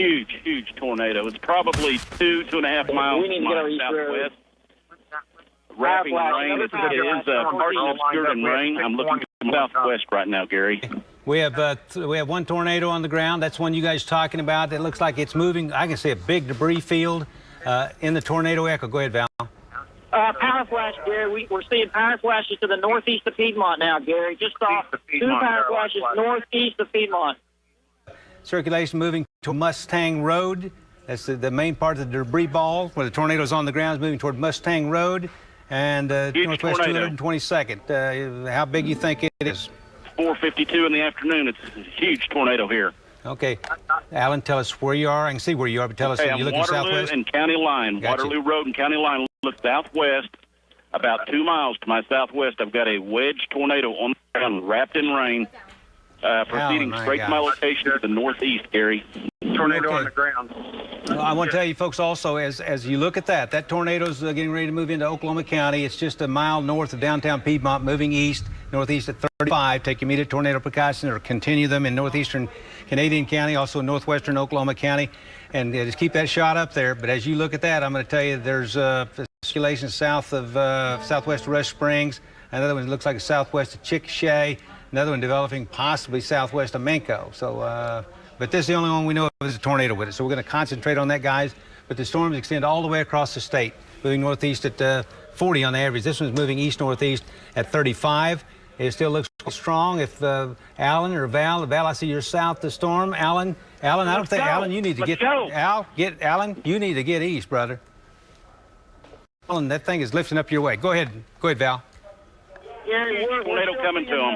huge tornado. It's probably 2.5 miles from my southwest. Wrapping rain. It is partially obscured in rain. I'm looking southwest right now, Gary. We have one tornado on the ground. That's one you guys talking about. It looks like it's moving. I can see a big debris field in the tornado echo. Go ahead, Val. Power flash, Gary. We're seeing power flashes to the northeast of Piedmont now, Gary. Just off 2 power flashes northeast of Piedmont. Circulation moving to Mustang Road. That's the main part of the debris ball where the tornado's on the ground is moving toward Mustang Road and northwest tornado. 222nd. How big you think it is? 4:52 in the afternoon. It's a huge tornado here. Okay. Alan, tell us where you are. I can see where you are, but tell us, you looking Waterloo southwest? and County Line. Gotcha. Waterloo Road and County Line look southwest. About 2 miles to my southwest, I've got a wedge tornado on the ground, wrapped in rain, proceeding straight to my location to the northeast, Gary. Tornado on the ground. Well, I want to tell you folks also, as you look at that tornado's getting ready to move into Oklahoma County. It's just a mile north of downtown Piedmont, moving east, northeast at 35. Take immediate tornado precautions or continue them in northeastern Canadian County, also northwestern Oklahoma County. And just keep that shot up there. But as you look at that, I'm going to tell you there's circulation south of southwest Rush Springs. Another one looks like southwest of Chickasha. Another one developing possibly southwest of Manco. So, but this is the only one we know of is a tornado with it. So we're going to concentrate on that, guys. But the storms extend all the way across the state, moving northeast at 40 on the average. This one's moving east-northeast at 35. It still looks strong. If Alan or Val, I see you're south of the storm. Alan, I don't think, Alan, you need to Alan, you need to get east, brother. Alan, that thing is lifting up your way. Go ahead, Val. Gary, Tornado coming to him.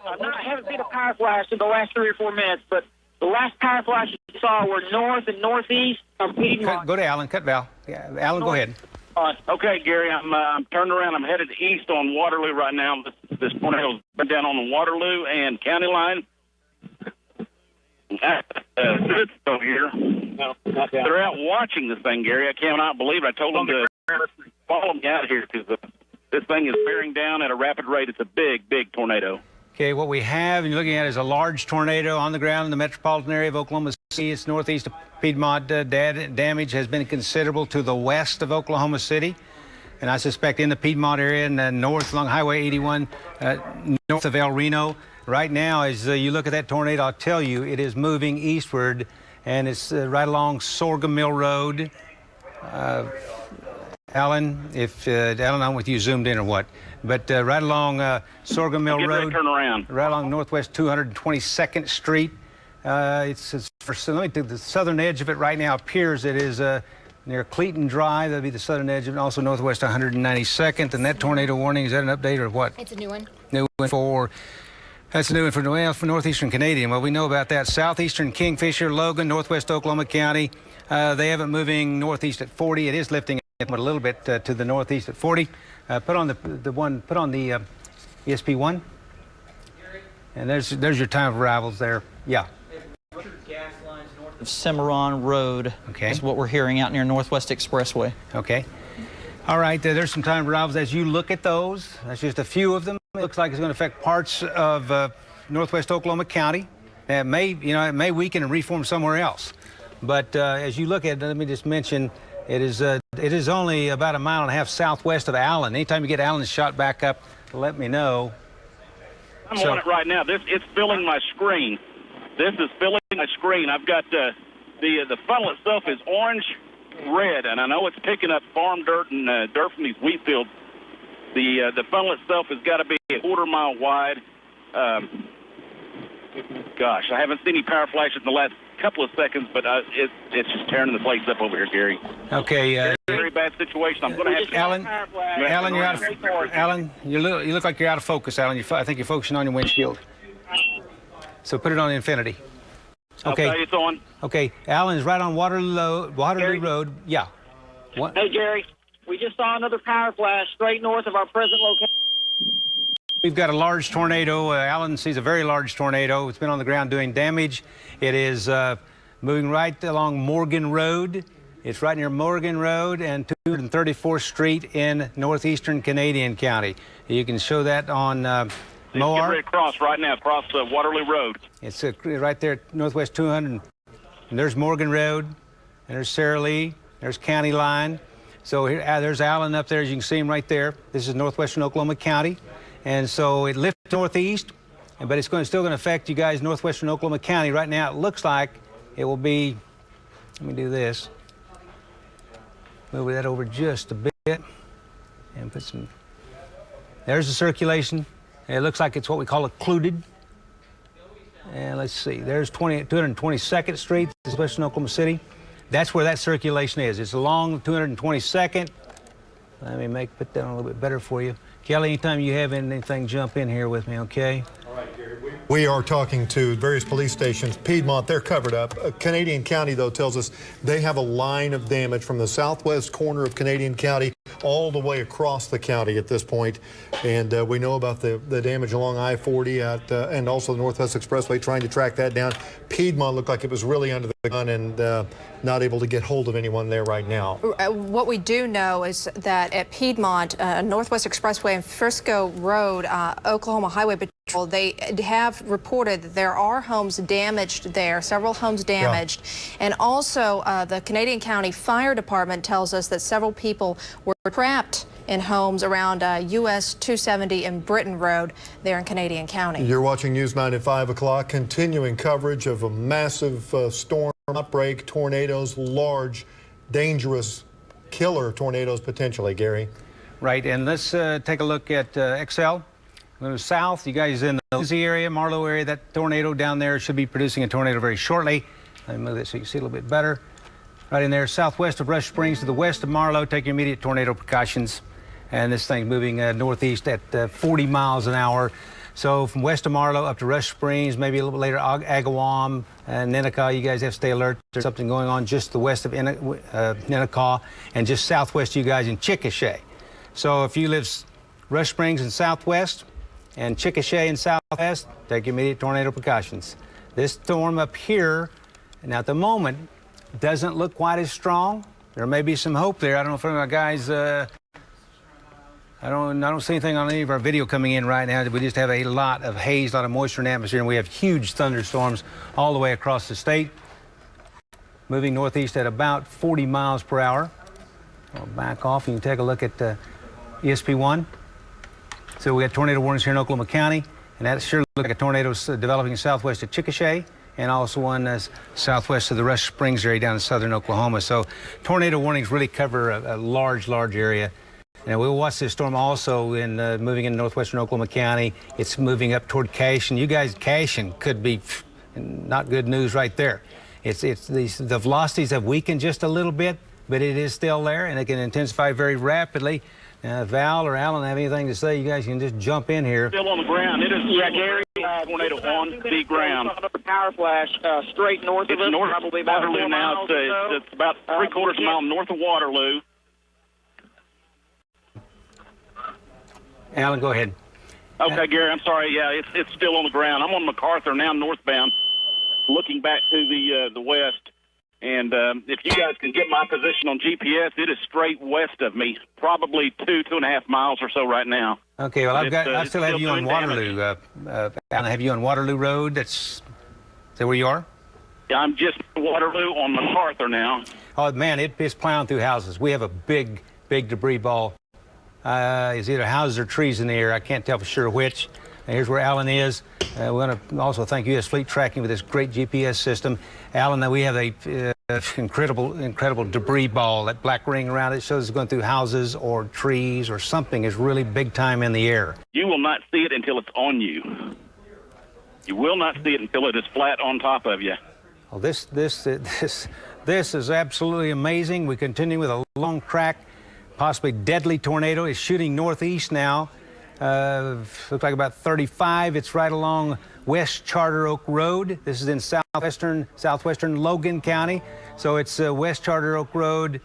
I haven't seen a power flash in the last 3 or 4 minutes, but the last power flashes we saw were north and northeast of Piedmont. Go to Alan. Cut Val. Yeah, Alan, go ahead. Okay, Gary, I'm turning around. I'm headed east on Waterloo right now. This tornado's been down on the Waterloo and County Line. It's over here. No, not down. They're out watching this thing, Gary. I cannot believe it. I told them to follow me out here because this thing is bearing down at a rapid rate. It's a big tornado. Okay, what we have, and you're looking at, is a large tornado on the ground in the metropolitan area of Oklahoma City. It's northeast of Piedmont. Damage has been considerable to the west of Oklahoma City. And I suspect in the Piedmont area and north along Highway 81, north of El Reno. Right now, as you look at that tornado, I'll tell you, it is moving eastward, and it's right along Sorghum Mill Road. Alan, Alan, I don't know if you zoomed in or what, but right along Sorghum Mill Road, turn around. Right along Northwest 222nd Street. It's let me the southern edge of it right now appears it is near Cleeton Drive. That'll be the southern edge of it, also Northwest 192nd. And that tornado warning, is that an update or what? It's a new one. New one for. That's a new one for northeastern Canadian. Well, we know about that. Southeastern Kingfisher, Logan, northwest Oklahoma County. They have it moving northeast at 40. It is lifting a little bit to the northeast at 40. Put on the ESP1. And there's your time of arrivals there. Yeah. Gas lines north of Cimarron Road. Okay. Is what we're hearing out near Northwest Expressway. Okay. All right. There's some time of arrivals as you look at those. That's just a few of them. It looks like it's going to affect parts of northwest Oklahoma County. It may weaken and reform somewhere else. But as you look at it, let me just mention it is only about 1.5 miles southwest of Allen. Anytime you get Allen shot back up, let me know. I'm on it right now. It's filling my screen. This is filling my screen. I've got the funnel itself is orange red, and I know it's picking up farm dirt and dirt from these wheat fields. The funnel itself has got to be a 1/4 mile wide. Gosh, I haven't seen any power flashes in the last couple of seconds, but it's just tearing the place up over here, Gary. Okay. Very bad situation. I'm going to have to. Alan, you're out of. Alan, you look like you're out of focus, Alan. I think you're focusing on your windshield. So put it on infinity. Okay. It's on. Okay. Alan is right on Waterloo Road. Yeah. What? Hey, Gary, we just saw another power flash straight north of our present location. We've got a large tornado. Alan sees a very large tornado. It's been on the ground doing damage. It is moving right along Morgan Road. It's right near Morgan Road and 234th Street in northeastern Canadian County. You can show that on Moar. Across right now, across Waterloo Road. It's right there at northwest 200. and there's Morgan Road, and there's Sarah Lee, there's County Line. So here, there's Allen up there, as you can see him right there. This is northwestern Oklahoma County. And so it lifts northeast, but it's still going to affect you guys northwestern Oklahoma County. Right now it looks like it will be, let me do this, move that over just a bit and put some, there's the circulation. And it looks like it's what we call occluded. And let's see, there's 222nd Street, this is western Oklahoma City. That's where that circulation is. It's along 222nd. Let me put that on a little bit better for you. Kelly, anytime you have anything, jump in here with me, okay? All right, Gary. We are talking to various police stations. Piedmont, they're covered up. Canadian County, though, tells us they have a line of damage from the southwest corner of Canadian County all the way across the county at this point. And we know about the damage along I-40 and also the Northwest Expressway, trying to track that down. Piedmont looked like it was really under the gun and not able to get hold of anyone there right now. What we do know is that at Piedmont, Northwest Expressway and Frisco Road, Oklahoma Highway Patrol, they have reported that there are homes damaged there, several homes damaged. Yeah. And also the Canadian County Fire Department tells us that several people were trapped in homes around US 270 and Britton Road there in Canadian County. You're watching News 9 at 5 o'clock, continuing coverage of a massive storm outbreak, tornadoes, large, dangerous, killer tornadoes potentially, Gary. Right, and let's take a look at XL. Moving south, you guys in the Lindsay area, Marlow area, that tornado down there should be producing a tornado very shortly. Let me move this so you can see a little bit better. Right in there, southwest of Rush Springs to the west of Marlow, take your immediate tornado precautions. And this thing's moving northeast at 40 miles an hour. So from west of Marlow up to Rush Springs, maybe a little bit later, Agawam and Nenakaw, you guys have to stay alert. There's something going on just the west of Nenakaw and just southwest of you guys in Chickasha. So if you live Rush Springs in southwest and Chickasha in southwest, take immediate tornado precautions. This storm up here, now at the moment, doesn't look quite as strong. There may be some hope there. I don't know if any of my guys, I don't see anything on any of our video coming in right now. We just have a lot of haze, a lot of moisture in the atmosphere, and we have huge thunderstorms all the way across the state. Moving northeast at about 40 miles per hour. I'll back off and you can take a look at ESP1. So we got tornado warnings here in Oklahoma County, and that sure looks like a tornado developing southwest of Chickasha, and also one southwest of the Rush Springs area down in southern Oklahoma. So tornado warnings really cover a large area. And we'll watch this storm also in moving into northwestern Oklahoma County. It's moving up toward Cashion. You guys, Cashion could be not good news right there. The velocities have weakened just a little bit, but it is still there, and it can intensify very rapidly. Val or Alan have anything to say? You guys can just jump in here. Still on the ground. It is, yeah, Gary. Tornado on the ground. Power flash straight north of us. North probably about Waterloo now. It's about 3/4 mile north of Waterloo. Alan, go ahead. Okay, Gary, I'm sorry. Yeah, it's still on the ground. I'm on MacArthur now, northbound, looking back to the west. And if you guys can get my position on GPS, it is straight west of me, probably 2.5 miles or so right now. Okay, well, I still have you on Waterloo. Alan, I have you on Waterloo Road. Is that where you are? Yeah, I'm just Waterloo on MacArthur now. Oh, man, it's plowing through houses. We have a big debris ball. It's either houses or trees in the air. I can't tell for sure which. And here's where Alan is. We want to also thank U.S. Fleet Tracking with this great GPS system. Alan, we have a incredible debris ball. That black ring around it shows it's going through houses or trees or something is really big time in the air. You will not see it until it's on you. You will not see it until it is flat on top of you. Well, this is absolutely amazing. We continue with a long track, possibly deadly tornado. It's shooting northeast now. Looks like about 35. It's right along West Charter Oak Road. This is in southwestern Logan County. So it's West Charter Oak Road.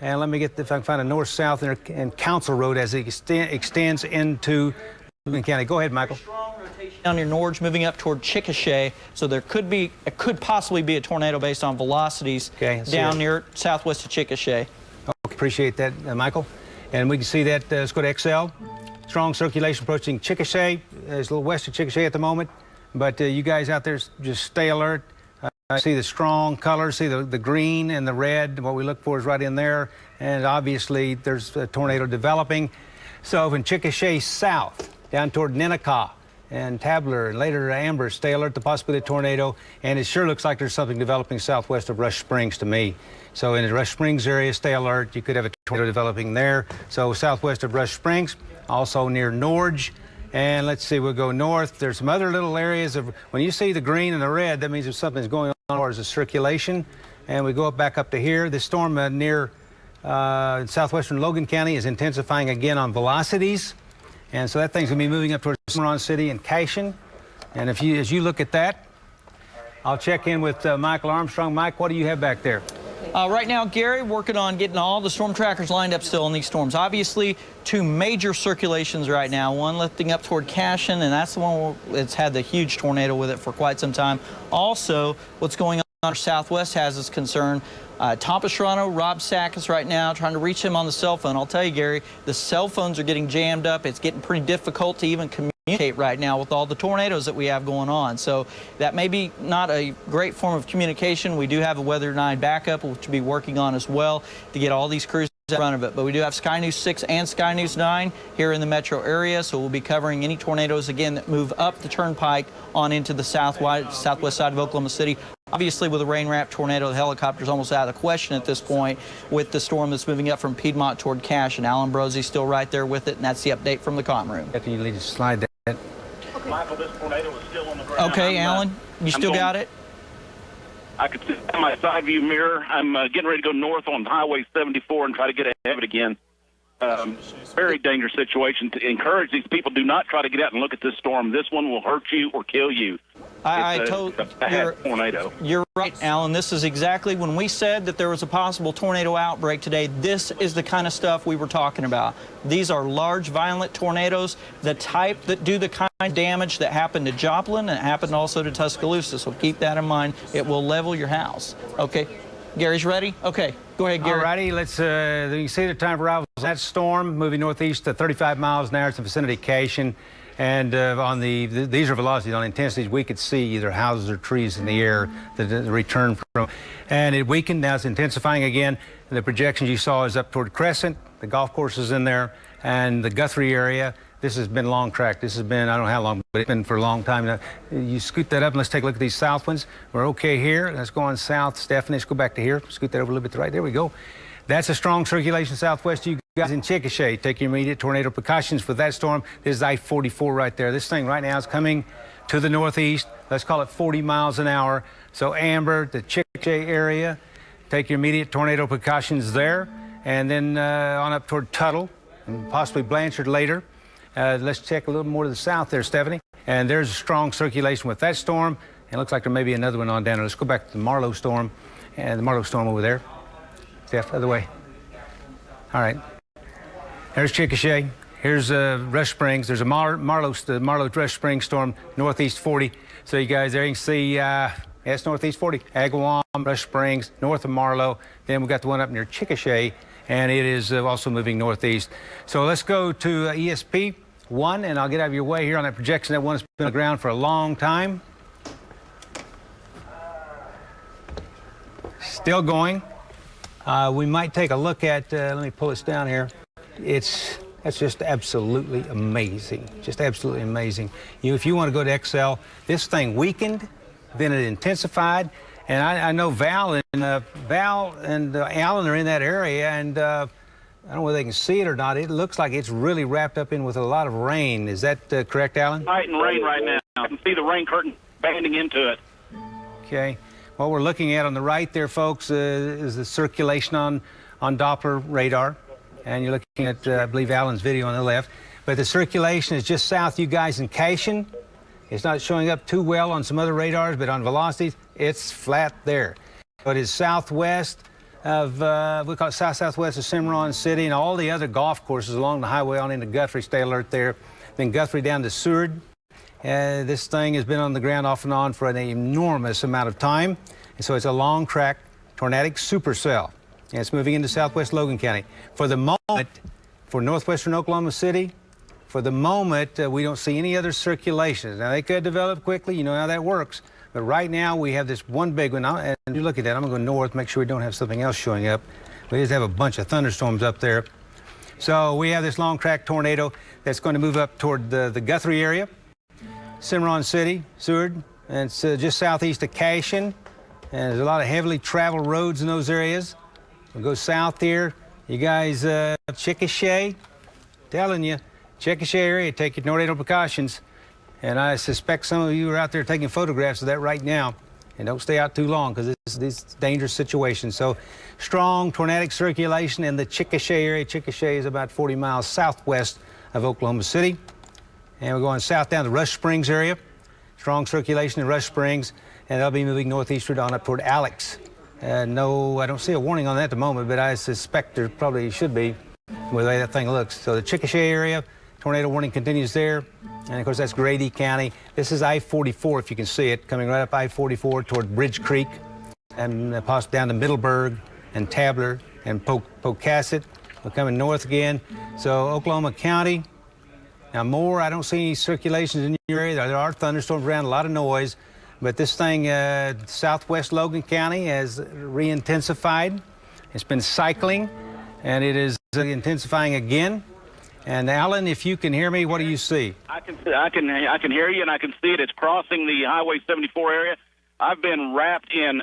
And let me get if I can find a north-south and Council Road as it extends into Logan County. Go ahead, Michael. Strong rotation down near Norge, moving up toward Chickasha. So there could possibly be a tornado based on velocities down near southwest of Chickasha. Okay, appreciate that, Michael. And we can see that. Let's go to XL. Strong circulation approaching Chickasha. It's a little west of Chickasha at the moment. But you guys out there, just stay alert. see the strong colors, see the green and the red. What we look for is right in there. And obviously, there's a tornado developing. So in Chickasha South, down toward Ninnekah and Tabler, and later Amber, stay alert to possibility of tornado. And it sure looks like there's something developing southwest of Rush Springs to me. So in the Rush Springs area, stay alert. You could have a tornado developing there. So southwest of Rush Springs, also near Norge. And let's see, we'll go north. There's some other little areas of, when you see the green and the red, that means there's something's going on as far as a circulation. And we go back up to here. The storm near southwestern Logan County is intensifying again on velocities. And so that thing's going to be moving up towards Cimarron City and Cashion. And as you look at that, I'll check in with Michael Armstrong. Mike, what do you have back there? Right now, Gary, working on getting all the storm trackers lined up still on these storms. Obviously, two major circulations right now. One lifting up toward Cashion, and that's the one that's had the huge tornado with it for quite some time. Also, what's going on our southwest has us concerned. Top of Toronto, Rob Sackis right now, trying to reach him on the cell phone. I'll tell you, Gary, the cell phones are getting jammed up. It's getting pretty difficult to even communicate right now with all the tornadoes that we have going on. So that may be not a great form of communication. We do have a Weather 9 backup, which we'll be working on as well to get all these crews in front of it. But we do have Sky News 6 and Sky News 9 here in the metro area, so we'll be covering any tornadoes, again, that move up the turnpike on into the southwest side of Oklahoma City. Obviously, with a rain-wrapped tornado, the helicopter's almost out of the question at this point with the storm that's moving up from Piedmont toward Cashion. Alan Brosey's still right there with it, and that's the update from the comm room. Can you just slide that? Okay. Michael, this tornado is still on the ground. Okay, Alan, you still got it? I could see in my side view mirror. I'm getting ready to go north on Highway 74 and try to get ahead of it again. Very dangerous situation. To encourage these people, do not try to get out and look at this storm. This one will hurt you or kill you. You're right, Alan. This is exactly when we said that there was a possible tornado outbreak today. This is the kind of stuff we were talking about. These are large, violent tornadoes, the type that do the kind of damage that happened to Joplin and happened also to Tuscaloosa. So keep that in mind. It will level your house. Okay. Gary's ready? Okay, go ahead, Gary. All righty, let's, you can see the time of arrival of that storm, moving northeast to 35 miles an hour. It's in the vicinity of Cashion. And on these are velocities. On intensities, we could see either houses or trees in the air, the return from. And it weakened, now it's intensifying again. And the projections you saw is up toward Crescent, the golf course is in there, and the Guthrie area. This has been long track. This has been, I don't know how long, but it's been for a long time now. You scoot that up and let's take a look at these south winds. We're okay here. Let's go on south. Stephanie, let's go back to here. Scoot that over a little bit to right. There we go. That's a strong circulation southwest. You guys in Chickasha, take your immediate tornado precautions for that storm. This is I-44 right there. This thing right now is coming to the northeast. Let's call it 40 miles an hour. So Amber, the Chickasha area, take your immediate tornado precautions there. And then on up toward Tuttle and possibly Blanchard later. Let's check a little more to the south there, Stephanie. And there's a strong circulation with that storm. And it looks like there may be another one on down there. Let's go back to the Marlowe storm. And the Marlowe storm over there. Steph, other way. All right. There's Chickasha. Here's Rush Springs. There's a Marlowe Rush Springs storm, northeast 40. So you guys there, you can see, it's northeast 40. Agawam, Rush Springs, north of Marlowe. Then we've got the one up near Chickasha, and it is also moving northeast. So let's go to ESP1, and I'll get out of your way here on that projection. That one has been on the ground for a long time. Still going. We might take a look at, let me pull this down here. That's just absolutely amazing. Just absolutely amazing. If you want to go to Excel, this thing weakened, then it intensified. And I know Val and Alan are in that area, and I don't know whether they can see it or not. It looks like it's really wrapped up in with a lot of rain. Is that correct, Alan? Light and rain right now. I can see the rain curtain banding into it. Okay. What we're looking at on the right there, folks, is the circulation on Doppler radar. And you're looking at, I believe, Alan's video on the left. But the circulation is just south, you guys, in Cashion. It's not showing up too well on some other radars, but on velocities, it's flat there. But it's southwest of, we call it southwest of Cimarron City, and all the other golf courses along the highway on into Guthrie. Stay alert there. Then Guthrie down to Seward. This thing has been on the ground off and on for an enormous amount of time. And so it's a long track tornadic supercell. And it's moving into southwest Logan County. For the moment, for northwestern Oklahoma City, for the moment, we don't see any other circulations. Now, they could develop quickly. You know how that works. But right now we have this one big one, and you look at that. I'm going to go north, make sure we don't have something else showing up. We just have a bunch of thunderstorms up there. So we have this long track tornado that's going to move up toward the Guthrie area, Cimarron City, Seward, and it's just southeast of Cashin. And there's a lot of heavily traveled roads in those areas. We'll go south here. You guys, Chickasha, telling you, Chickasha area, take your tornado precautions. And I suspect some of you are out there taking photographs of that right now. And don't stay out too long because this is dangerous situation. So strong tornadic circulation in the Chickasha area. Chickasha is about 40 miles southwest of Oklahoma City. And we're going south down to Rush Springs area. Strong circulation in Rush Springs. And they'll be moving northeastward on up toward Alex. No, I don't see a warning on that at the moment, but I suspect there probably should be with the way that thing looks. So the Chickasha area, tornado warning continues there. And of course, that's Grady County. This is I-44, if you can see it, coming right up I-44 toward Bridge Creek and possibly down to Middleburg and Tabler and Pocasset. We're coming north again. So Oklahoma County. Now more, I don't see any circulations in your area. There are thunderstorms around, a lot of noise. But this thing, southwest Logan County, has re-intensified. It's been cycling, and it is intensifying again. And Alan, if you can hear me, what do you see? I can hear you, and I can see it. It's crossing the Highway 74 area. I've been wrapped in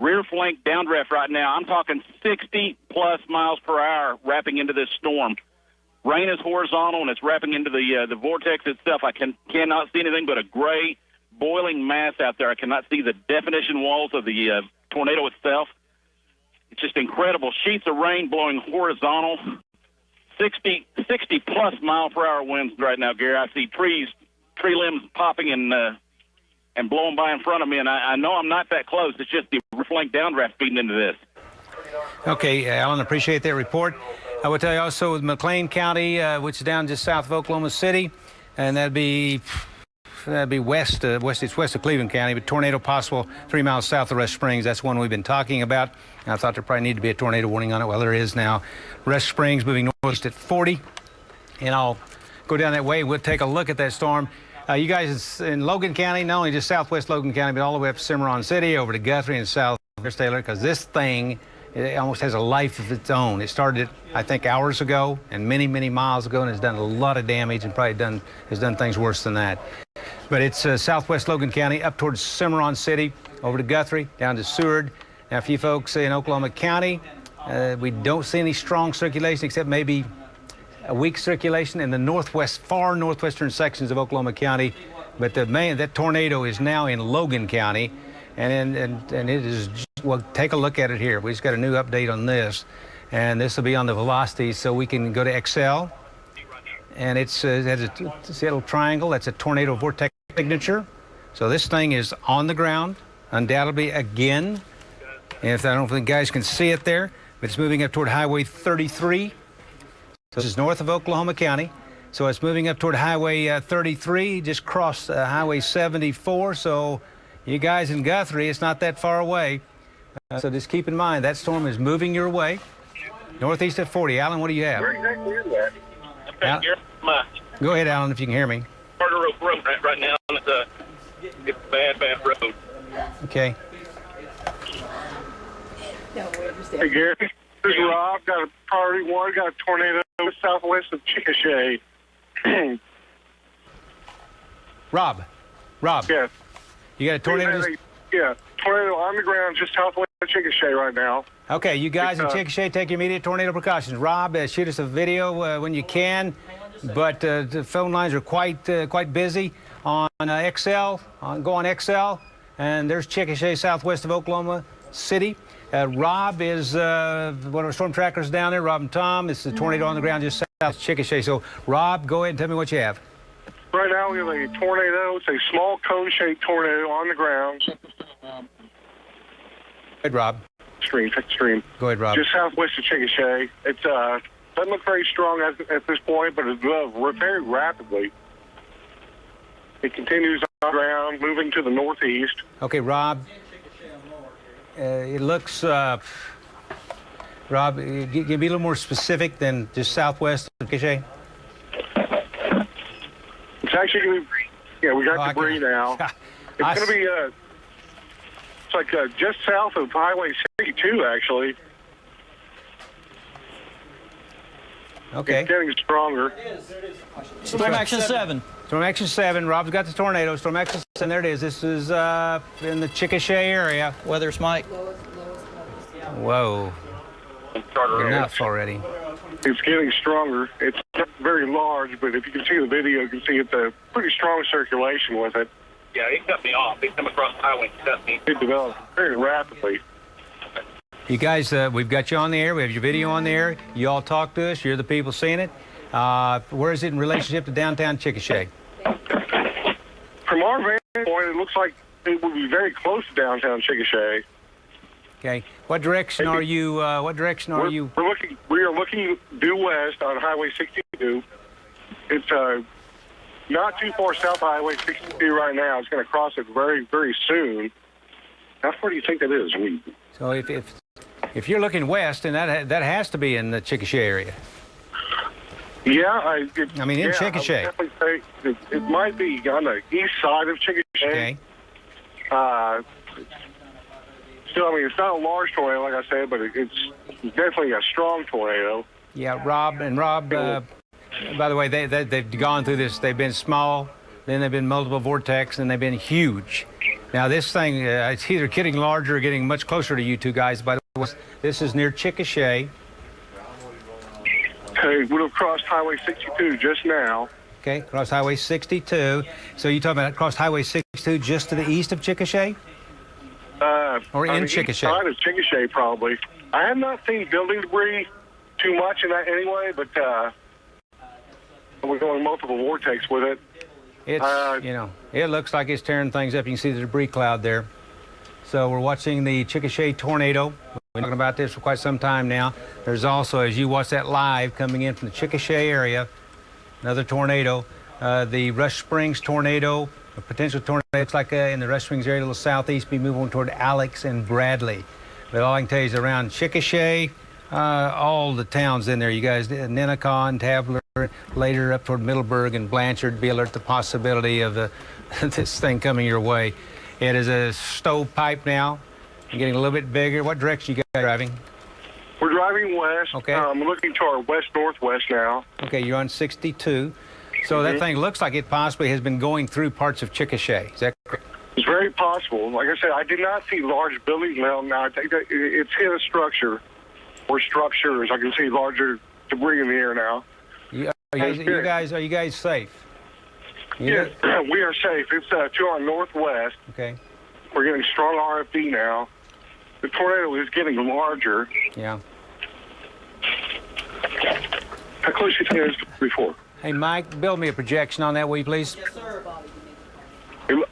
rear flank downdraft right now. I'm talking 60-plus miles per hour wrapping into this storm. Rain is horizontal, and it's wrapping into the vortex itself. I cannot see anything but a gray, boiling mass out there. I cannot see the definition walls of the tornado itself. It's just incredible. Sheets of rain blowing horizontal. 60-plus mile per hour winds right now, Gary. I see tree limbs popping and blowing by in front of me, and I know I'm not that close. It's just the flank downdraft feeding into this. Okay, Alan, appreciate that report. I will tell you also with McLean County, which is down just south of Oklahoma City, and that'd be west of Cleveland County, but tornado possible 3 miles south of Rush Springs. That's one we've been talking about. I thought there probably needed to be a tornado warning on it. Well, there is now. Rush Springs moving northeast at 40, and I'll go down that way. We'll take a look at that storm. You guys in Logan County, not only just southwest Logan County, but all the way up to Cimarron City, over to Guthrie and south Taylor, because this thing, it almost has a life of its own. It started, I think, hours ago and many, many miles ago, and has done a lot of damage and probably has done things worse than that. But it's southwest Logan County, up towards Cimarron City, over to Guthrie, down to Seward. Now, for you folks in Oklahoma County, we don't see any strong circulation except maybe a weak circulation in the northwest, far northwestern sections of Oklahoma County. But that tornado is now in Logan County, and it is. Well, take a look at it here. We just got a new update on this, and this will be on the velocity, so we can go to Excel. And it has a little triangle. That's a tornado vortex signature. So this thing is on the ground, undoubtedly again. And I don't think guys can see it there, but it's moving up toward Highway 33. So this is north of Oklahoma County. So it's moving up toward Highway 33, just crossed Highway 74. So you guys in Guthrie, it's not that far away. So just keep in mind, that storm is moving your way. Northeast at 40. Alan, what do you have? Where exactly is that? Go ahead, Alan, if you can hear me. Carter Oak Road right now, and it's a bad road. Okay. Hey, Gary. This is Rob. Got a priority one. Got a tornado southwest of Chickasha. Rob. Yes. You got a tornado? Yeah. Tornado on the ground just southwest of Chickasha right now. Okay, you guys in Chickasha, take your immediate tornado precautions. Rob, shoot us a video when you can, but the phone lines are quite busy on XL. Go on XL, and there's Chickasha southwest of Oklahoma City. Rob is one of our storm trackers down there, Rob and Tom. It's a tornado on the ground just south of Chickasha. So, Rob, go ahead and tell me what you have. Right now we have a tornado. It's a small cone-shaped tornado on the ground. Go ahead, Rob. Extreme. Go ahead, Rob. Just southwest of Chickasha. It's doesn't look very strong at this point, but it's very rapidly. It continues on the ground, moving to the northeast. Okay, Rob. It looks, Rob, give me a little more specific than just southwest of Chickasha. It's actually going to be, we got debris now. It's going to be looks like just south of Highway 62, actually. Okay. It's getting stronger. Storm Action 7. Storm Action 7. Rob's got the tornado. Storm Action 7. There it is. This is in the Chickasha area. Weather's Mike. Whoa. Enough already. It's getting stronger. It's not very large, but if you can see the video, you can see it's a pretty strong circulation with it. Yeah, he cut me off. He come across the highway and cut me. It develops very rapidly. You guys, we've got you on the air. We have your video on the air. You all talk to us. You're the people seeing it. Where is it in relationship to downtown Chickasha? From our vantage point, it looks like it would be very close to downtown Chickasha. Okay. What direction are you? We are looking due west on Highway 62. It's not too far south of Highway 62 right now. It's going to cross it very, very soon. How far do you think that is? So if you're looking west, then that has to be in the Chickasha area. Yeah, in Chickasha. I would definitely say it might be on the east side of Chickasha. Okay. Still, I mean, it's not a large tornado, like I said, but it's definitely a strong tornado. Yeah, Rob, by the way, they've gone through this. They've been small, then they've been multiple vortex, and they've been huge. Now, this thing, it's either getting larger or getting much closer to you two guys. By the way, this is near Chickasha. Okay, we would have crossed Highway 62 just now. Okay, cross Highway 62. So you're talking about cross Highway 62 just to the east of Chickasha? Or in Chickasha? East side of Chickasha, probably. I have not seen building debris too much in that anyway, but we're going multiple vortex with it. It's, it looks like it's tearing things up. You can see the debris cloud there. So we're watching the Chickasha tornado. We've been talking about this for quite some time now. There's also, as you watch that live, coming in from the Chickasha area, another tornado. The Rush Springs tornado, a potential tornado. It's like in the Rush Springs area, a little southeast, be moving toward Alex and Bradley. But all I can tell you is around Chickasha, all the towns in there, you guys, Nenacon, Tabler, later up toward Middleburg and Blanchard, be alert to the possibility of this thing coming your way. It is a stovepipe now, and getting a little bit bigger. What direction you guys driving? We're driving west. Okay. I'm looking to our west-northwest now. Okay, you're on 62. So that thing looks like it possibly has been going through parts of Chickasha. Is that correct? It's very possible. Like I said, I did not see large buildings. Now I think that it's hit a structure or structures. I can see larger debris in the air now. Are you guys safe? Yes, we are safe. It's to our northwest. Okay. We're getting strong RFD now. The tornado is getting larger. Yeah. How close do you think it is before? Hey, Mike, build me a projection on that, will you, please? Yes, sir.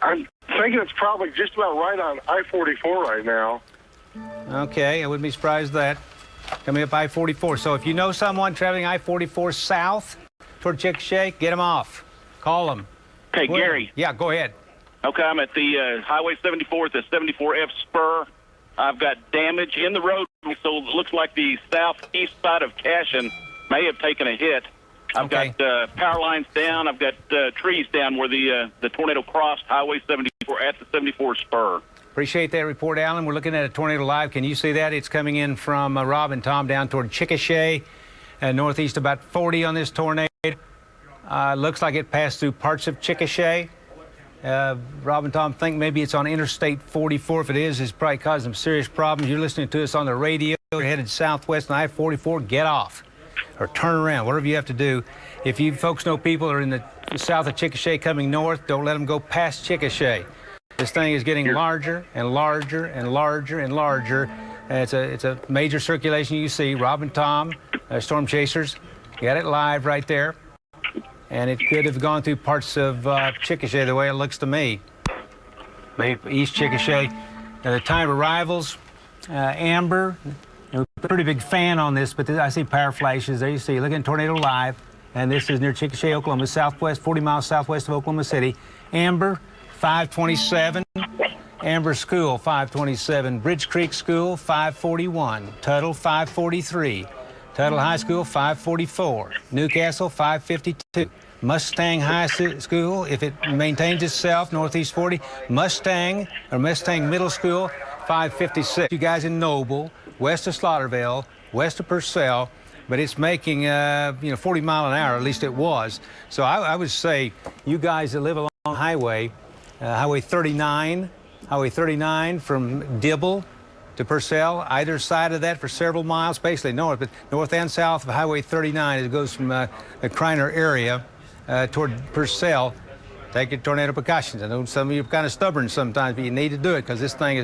I'm thinking it's probably just about right on I-44 right now. Okay, I wouldn't be surprised at that. Coming up I-44. So if you know someone traveling I-44 south toward Chickasha, get them off. Call them. Hey, Gary. Yeah, go ahead. Okay, I'm at the Highway 74 at the 74F spur. I've got damage in the road, so it looks like the southeast side of Cashin may have taken a hit. I've got power lines down. I've got trees down where the tornado crossed Highway 74 at the 74 spur. Appreciate that report, Alan. We're looking at a tornado live. Can you see that? It's coming in from Rob and Tom down toward Chickasha, northeast about 40 on this tornado. Looks like it passed through parts of Chickasha. Rob and Tom think maybe it's on Interstate 44. If it is, it's probably causing some serious problems. You're listening to us on the radio. You're headed southwest on I-44. Get off or turn around, whatever you have to do. If you folks know people that are in the south of Chickasha coming north, don't let them go past Chickasha. This thing is getting larger and larger and larger and larger. It's a major circulation you see. Rob and Tom, storm chasers, got it live right there. And it could have gone through parts of Chickasha the way it looks to me. Maybe East Chickasha. The time of arrivals, Amber, pretty big fan on this, but I see power flashes. There you see, look at tornado live. And this is near Chickasha, Oklahoma, southwest, 40 miles southwest of Oklahoma City. Amber, 527. Amber School, 527. Bridge Creek School, 541. Tuttle, 543. Tuttle High School, 544. Newcastle, 552. Mustang High School, if it maintains itself, northeast 40. Mustang Middle School, 556. You guys in Noble, west of Slaughterville, west of Purcell, but it's making 40 mile an hour, at least it was. So I would say you guys that live along Highway 39 from Dibble to Purcell, either side of that for several miles, basically north, but north and south of Highway 39, it goes from the Kreiner area toward Purcell. Take your tornado precautions. I know some of you are kind of stubborn sometimes, but you need to do it because this thing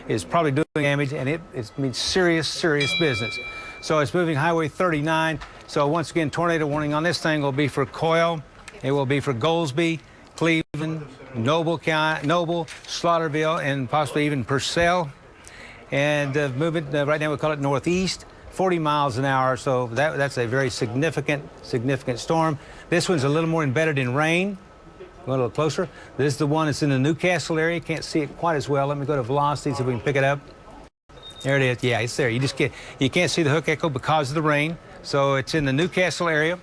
is probably doing damage, and it means serious business. So it's moving Highway 39. So once again, tornado warning on this thing will be for Coyle. It will be for Goldsby, Cleveland, Noble, Slaughterville, and possibly even Purcell. And movement right now we call it northeast, 40 miles an hour. So that's a very significant storm. This one's a little more embedded in rain. Go a little closer. This is the one that's in the Newcastle area. Can't see it quite as well. Let me go to velocity, see if we can pick it up. There it is. Yeah, it's there. You can't see the hook echo because of the rain. So it's in the Newcastle area,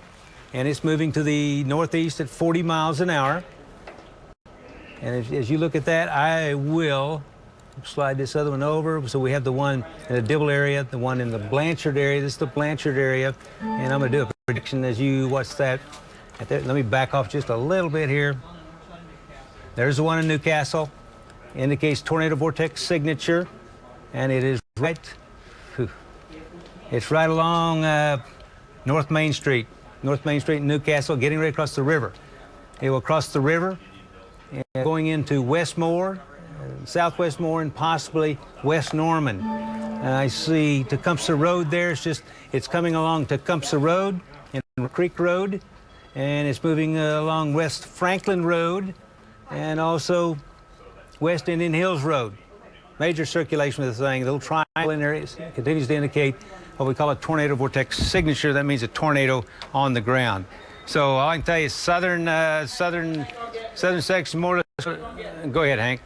and it's moving to the northeast at 40 miles an hour. And as you look at that, I will slide this other one over. So we have the one in the Dibble area, the one in the Blanchard area. This is the Blanchard area, and I'm going to do a prediction as you watch that. Let me back off just a little bit here. There's the one in Newcastle. Indicates tornado vortex signature, and it is it's right along North Main Street in Newcastle, getting ready to cross the river. It will cross the river and going into Westmore, Southwest Moore, and possibly West Norman. And I see Tecumseh Road there. It's coming along Tecumseh Road and Creek Road, and it's moving along West Franklin Road and also West Indian Hills Road. Major circulation with the thing. The little triangle in there continues to indicate what we call a tornado vortex signature. That means a tornado on the ground. So all I can tell you is southern section more or less. Go ahead, Hank.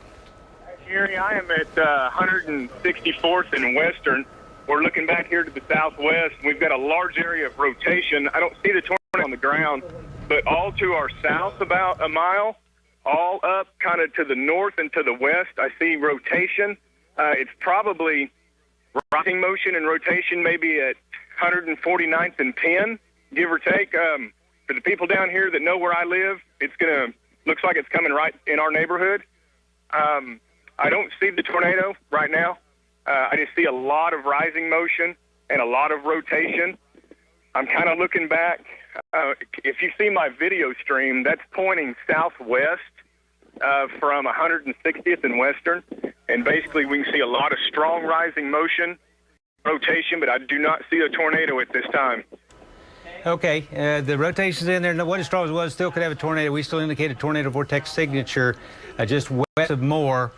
Gary, I am at 164th and Western. We're looking back here to the southwest. We've got a large area of rotation. I don't see the tornado on the ground, but all to our south about a mile, all up kind of to the north and to the west, I see rotation. It's probably rising motion and rotation maybe at 149th and Penn, give or take. For the people down here that know where I live, looks like it's coming right in our neighborhood. I don't see the tornado right now. I just see a lot of rising motion and a lot of rotation. I'm kind of looking back. If you see my video stream, that's pointing southwest from 160th and Western. And basically we can see a lot of strong rising motion, rotation, but I do not see a tornado at this time. Okay, the rotation's in there. What as strong as it was, still could have a tornado. We still indicate a tornado vortex signature just west of Moore.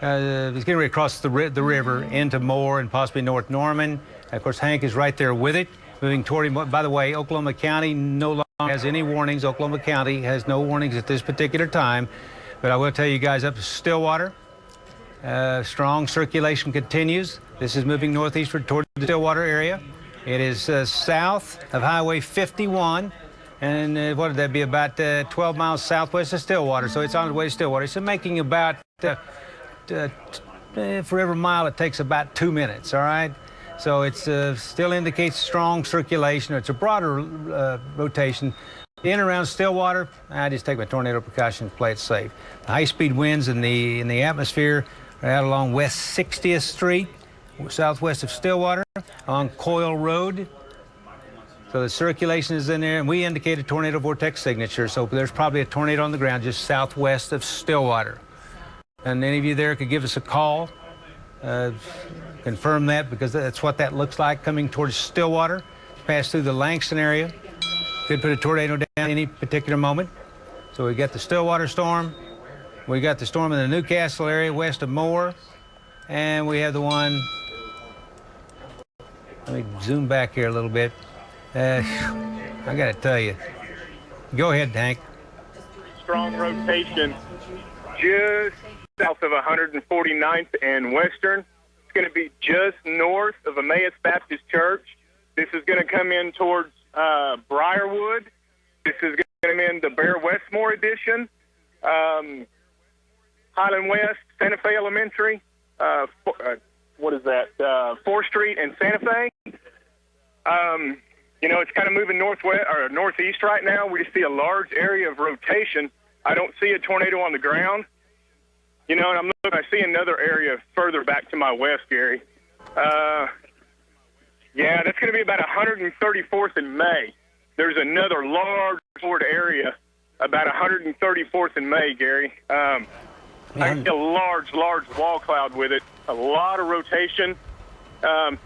It's getting ready to cross the river into Moore and possibly North Norman. Of course, Hank is right there with it, moving toward him. By the way, Oklahoma County no longer has any warnings. Oklahoma County has no warnings at this particular time. But I will tell you guys up to Stillwater, strong circulation continues. This is moving northeastward toward the Stillwater area. It is south of Highway 51, and what would that be, about 12 miles southwest of Stillwater. So it's on the way to Stillwater. It's making about, for every mile, it takes about 2 minutes, all right? So it still indicates strong circulation. It's a broader rotation. In and around Stillwater, I just take my tornado precautions, play it safe. The high-speed winds in the atmosphere are out along West 60th Street, southwest of Stillwater, on Coyle Road. So the circulation is in there, and we indicate a tornado vortex signature. So there's probably a tornado on the ground just southwest of Stillwater. And any of you there could give us a call, confirm that, because that's what that looks like coming towards Stillwater, pass through the Langston area. Could put a tornado down any particular moment. So we got the Stillwater storm. We got the storm in the Newcastle area west of Moore. And we have the one, let me zoom back here a little bit. I got to tell you. Go ahead, Hank. Strong rotation just south of 149th and Western. It's going to be just north of Emmaus Baptist Church. This is going to come in towards Briarwood. This is going to come in the Bear Westmore edition. Highland West, Santa Fe Elementary, what is that? 4th Street and Santa Fe. You know, it's kind of moving northwest or northeast right now. We just see a large area of rotation. I don't see a tornado on the ground. You know, and I'm looking, I see another area further back to my west, Gary. Yeah, that's going to be about 134th and May. There's another large area about 134th and May, Gary. I see a large wall cloud with it. A lot of rotation.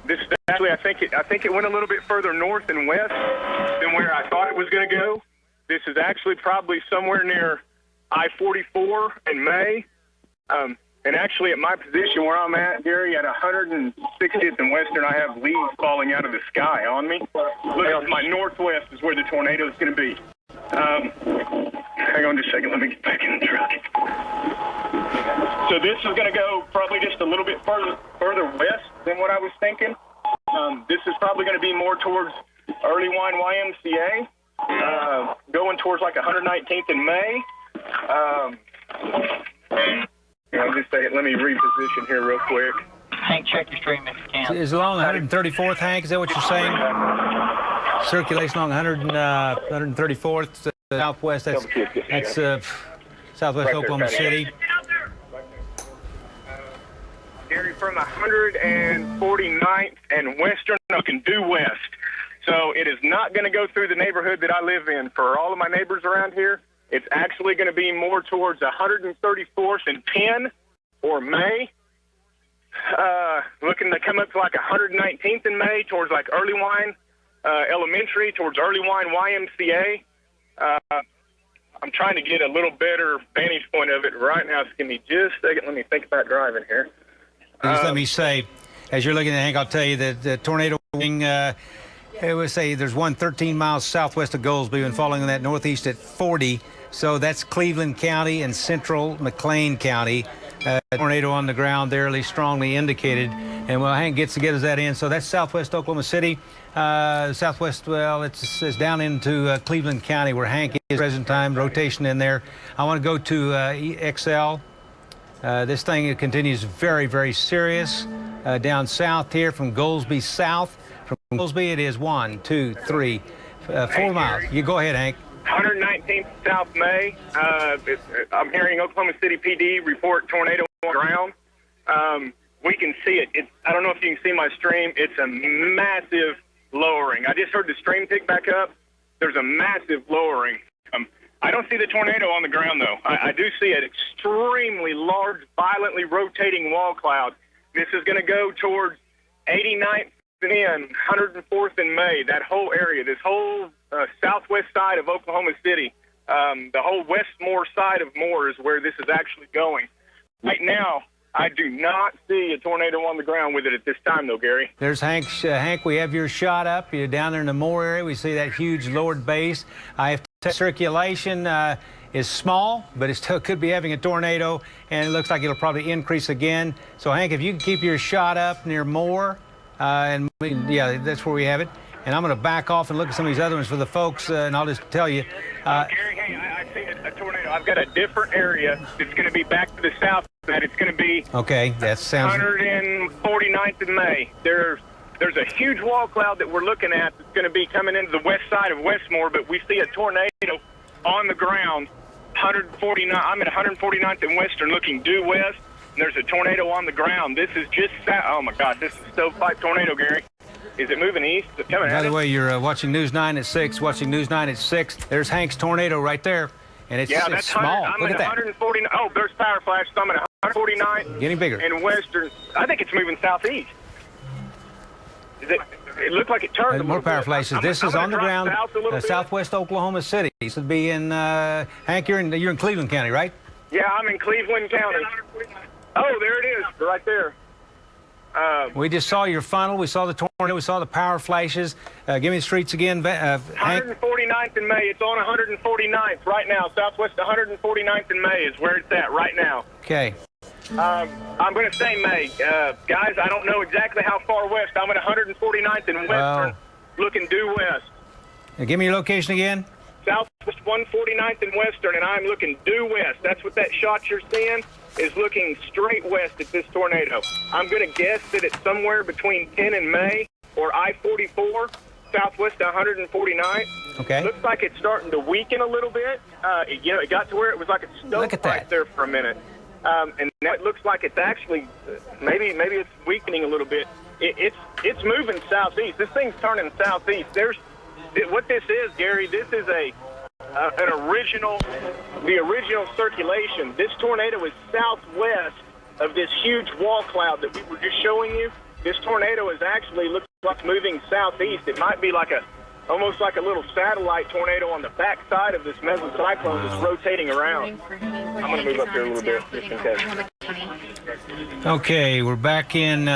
This is actually, I think it went a little bit further north and west than where I thought it was going to go. This is actually probably somewhere near I-44 in May. And actually, at my position where I'm at, Gary, at 160th and Western, I have leaves falling out of the sky on me. Look, to my northwest is where the tornado is going to be. Hang on just a second. Let me get back in the truck. So this is going to go probably just a little bit further west than what I was thinking. This is probably going to be more towards Early Wine YMCA, going towards like 119th in May. Just a second. Let me reposition here real quick. Hank, check your stream if you can. Is it along 134th, Hank? Is that what you're saying? Circulation along 134th southwest. That's southwest Oklahoma City. Gary, from 149th and Western, looking due west. So it is not going to go through the neighborhood that I live in. For all of my neighbors around here, it's actually going to be more towards 134th and Penn or May. Looking to come up to like 119th in May towards like Early Wine Elementary, towards Early Wine YMCA. I'm trying to get a little better vantage point of it right now. So give me just a second. Let me think about driving here. Just let me say, as you're looking at Hank, I'll tell you that the tornado wing, it would say there's one 13 miles southwest of Goldsby and falling on that northeast at 40. So that's Cleveland County and central McLean County. Tornado on the ground there, at least strongly indicated. And well, Hank gets to get us that in. So that's southwest Oklahoma City. Southwest, well, it's down into Cleveland County where Hank is present time, rotation in there. I want to go to XL. This thing continues very, very serious. Down south here from Goldsby south. From Goldsby, it is 1, 2, 3, 4 miles. You go ahead, Hank. 119th South May. I'm hearing Oklahoma City PD report tornado on the ground. We can see it. I don't know if you can see my stream. It's a massive lowering. I just heard the stream pick back up. There's a massive lowering. I don't see the tornado on the ground, though. I do see an extremely large, violently rotating wall cloud. This is going to go towards 89th and 104th in May. That whole area, this whole southwest side of Oklahoma City, the whole Westmore side of Moore is where this is actually going. Right now, I do not see a tornado on the ground with it at this time, though, Gary. There's Hank. Hank, we have your shot up. You're down there in the Moore area. We see that huge lowered base. I have circulation is small, but it still could be having a tornado, and it looks like it'll probably increase again. So, Hank, if you can keep your shot up near Moore, yeah, that's where we have it. And I'm going to back off and look at some of these other ones for the folks, and I'll just tell you. Gary, hey, I see a tornado. I've got a different area that's going to be back to the south. That it's going to be okay. That sounds 149th in May. There's a huge wall cloud that we're looking at that's going to be coming into the west side of Westmore, but we see a tornado on the ground. 149. I'm at 149th and Western, looking due west. And there's a tornado on the ground. This is just oh my God! This is a stovepipe tornado, Gary. Is it moving east? It's coming. By the way, you're watching News 9 at 6. Watching News 9 at 6. There's Hank's tornado right there, and it's small. I'm Look at at that. 149. Oh, there's power flash. So I'm at 149. Getting bigger. And Western. I think it's moving southeast. It looked like it turned. More power flashes. This is on the ground, southwest Oklahoma City. This would be in Hank. You're in Cleveland County, right? Yeah, I'm in Cleveland County. Oh, there it is, right there. We just saw your funnel. We saw the tornado. We saw the power flashes. Give me the streets again, Hank. 149th in May. It's on 149th right now. Southwest 149th in May is where it's at right now. Okay. I'm going to say May. Guys, I don't know exactly how far west. I'm at 149th and Western, looking due west. Give me your location again. Southwest 149th and Western, and I'm looking due west. That's what that shot you're seeing. is looking straight west at this tornado. I'm going to guess that it's somewhere between 10 and May or I-44, southwest of 149th. Okay. Looks like it's starting to weaken a little bit. It got to where it was like a stove right there for a minute. And now it looks like it's actually, maybe it's weakening a little bit. It's moving southeast. This thing's turning southeast. What this is, Gary, this is the original circulation. This tornado is southwest of this huge wall cloud that we were just showing you. This tornado is actually looks like moving southeast. It might be almost like a little satellite tornado on the backside of this mesocyclone that's rotating around. I'm going to move up here a little bit just in case. Okay, we're back in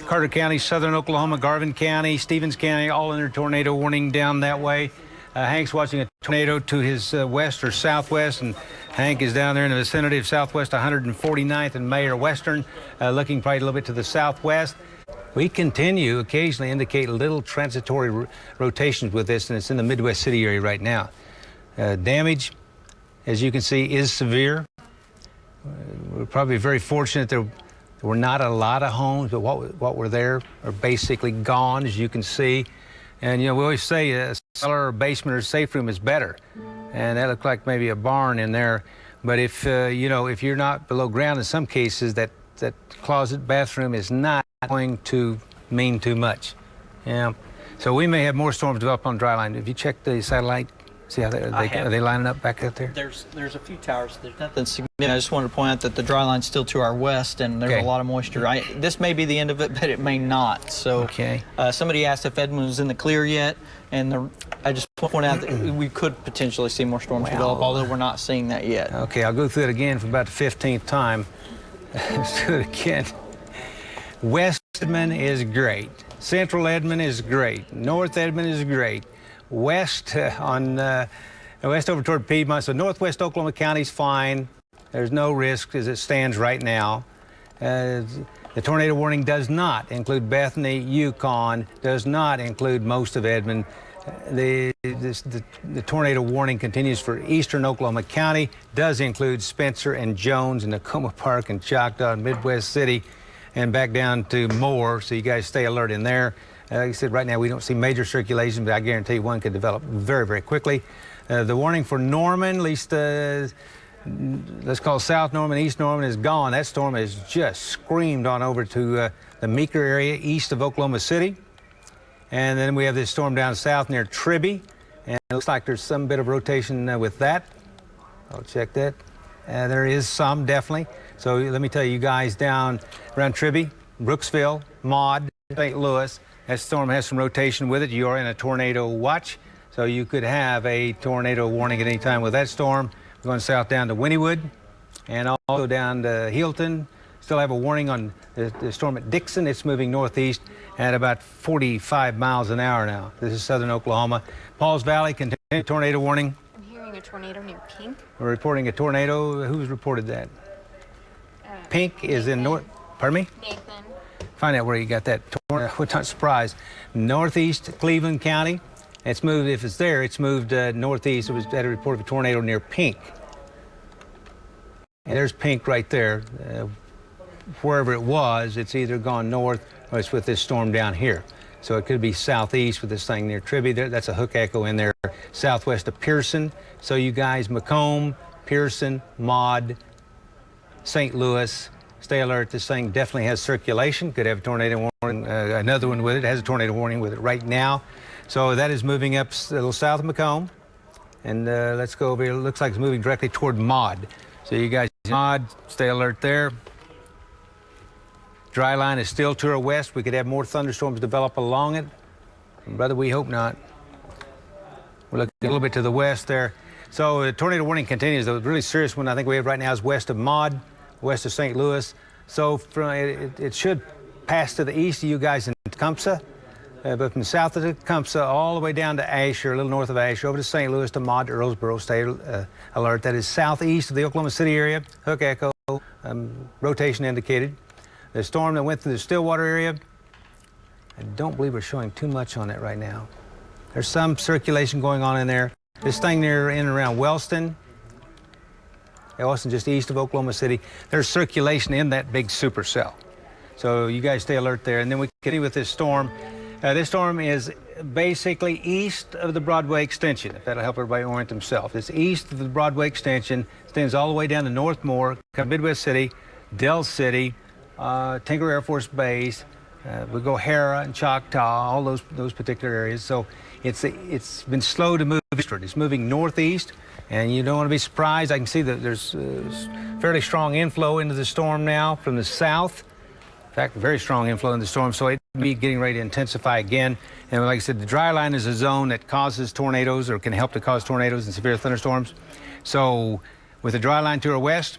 Carter County, southern Oklahoma, Garvin County, Stevens County, all under tornado warning down that way. Hank's watching a tornado to his west or southwest, and Hank is down there in the vicinity of southwest 149th and Mayor Western, looking probably a little bit to the southwest. We continue occasionally indicate little transitory rotations with this, and it's in the Midwest City area right now. Damage, as you can see, is severe. We're probably very fortunate there were not a lot of homes, but what were there are basically gone, as you can see. And, we always say a cellar or basement or safe room is better. And that looked like maybe a barn in there. But if, if you're not below ground, in some cases, that closet bathroom is not going to mean too much. Yeah. So we may have more storms develop on dry line. Have you checked the satellite? See how are they lining up back out there? There's a few towers. There's nothing significant. I just wanted to point out that the dry line's still to our west, and there's a lot of moisture. This may be the end of it, but it may not. So somebody asked if Edmund was in the clear yet, and I just point out that we could potentially see more storms develop, although we're not seeing that yet. Okay, I'll go through it again for about the 15th time. Let's do it again. West Edmond is great. Central Edmond is great. North Edmond is great. West west over toward Piedmont, so northwest Oklahoma County's fine. There's no risk as it stands right now. The tornado warning does not include Bethany, Yukon, does not include most of Edmond. The tornado warning continues for eastern Oklahoma County, does include Spencer and Jones and Nakoma Park and Choctaw and Midwest City, and back down to Moore, so you guys stay alert in there. Like I said, right now we don't see major circulation, but I guarantee you one could develop very, very quickly. The warning for Norman, at least let's call South Norman, East Norman, is gone. That storm has just screamed on over to the Meeker area east of Oklahoma City. And then we have this storm down south near Tribby, and it looks like there's some bit of rotation with that. I'll check that. There is some, definitely. So let me tell you guys down around Tribby, Brooksville, Maud, St. Louis, that storm has some rotation with it. You are in a tornado watch, so you could have a tornado warning at any time with that storm. We're going south down to Wynnewood and also down to Hilton. Still have a warning on the storm at Dixon. It's moving northeast at about 45 miles an hour now. This is southern Oklahoma. Pauls Valley, continued tornado warning. I'm hearing a tornado near Pink. We're reporting a tornado. Who's reported that? Pink is in north. Pardon me? Nathan. Find out where you got that tornado. We're not surprised. Northeast Cleveland County. It's moved, if it's there, it's moved northeast. It was at a report of a tornado near Pink. And there's Pink right there. Wherever it was, it's either gone north or it's with this storm down here. So it could be southeast with this thing near Tribby. That's a hook echo in there. Southwest of Pearson. So you guys, Macomb, Pearson, Maud, St. Louis, stay alert. This thing definitely has circulation. Could have a tornado warning. Another one with it has a tornado warning with it right now. So that is moving up a little south of Macomb. And let's go over here. It looks like it's moving directly toward Maud. So you guys, Maud, stay alert there. Dry line is still to our west. We could have more thunderstorms develop along it. Brother, we hope not. We're looking a little bit to the west there. So the tornado warning continues. The really serious one I think we have right now is west of Maud, west of St. Louis. So it should pass to the east of you guys in Tecumseh, but from south of Tecumseh all the way down to Asher, a little north of Asher, over to St. Louis to Maud to Earlsboro. Stay alert. That is southeast of the Oklahoma City area. Hook echo, rotation indicated. The storm that went through the Stillwater area, I don't believe we're showing too much on that right now. There's some circulation going on in there. This thing there in and around Wellston, Austin just east of Oklahoma City. There's circulation in that big supercell. So you guys stay alert there. And then we continue with this storm. This storm is basically east of the Broadway extension, if that'll help everybody orient themselves. It's east of the Broadway extension, extends all the way down to Northmore, Midwest City, Del City, Tinker Air Force Base. We go Hara and Choctaw, all those particular areas. So it's been slow to move eastward. It's moving northeast, and you don't want to be surprised. I can see that there's fairly strong inflow into the storm now from the south. In fact, very strong inflow in the storm, so it may be getting ready to intensify again. And like I said, the dry line is a zone that causes tornadoes or can help to cause tornadoes and severe thunderstorms. So with the dry line to our west,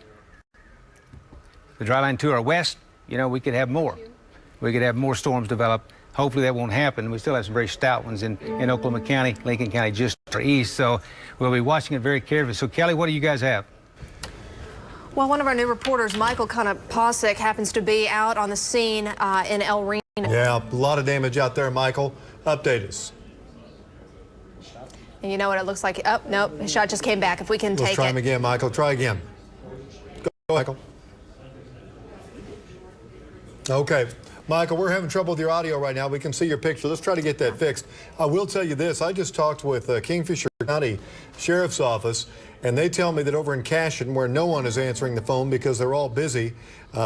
you know, we could have more. We could have more storms develop. Hopefully that won't happen. We still have some very stout ones in Oklahoma County, Lincoln County, just to our east. So we'll be watching it very carefully. So Kelly, what do you guys have? Well, one of our new reporters, Michael Konopasek, happens to be out on the scene in El Reno. Yeah, a lot of damage out there, Michael. Update us. And you know what it looks like? Oh, nope, his shot just came back. If we can take it. Let's try him again, Michael. Try again. Go, Michael. Okay. Michael, we're having trouble with your audio right now. We can see your picture. Let's try to get that fixed. I will tell you this. I just talked with Kingfisher County Sheriff's Office, and they tell me that over in Cashin, where no one is answering the phone because they're all busy,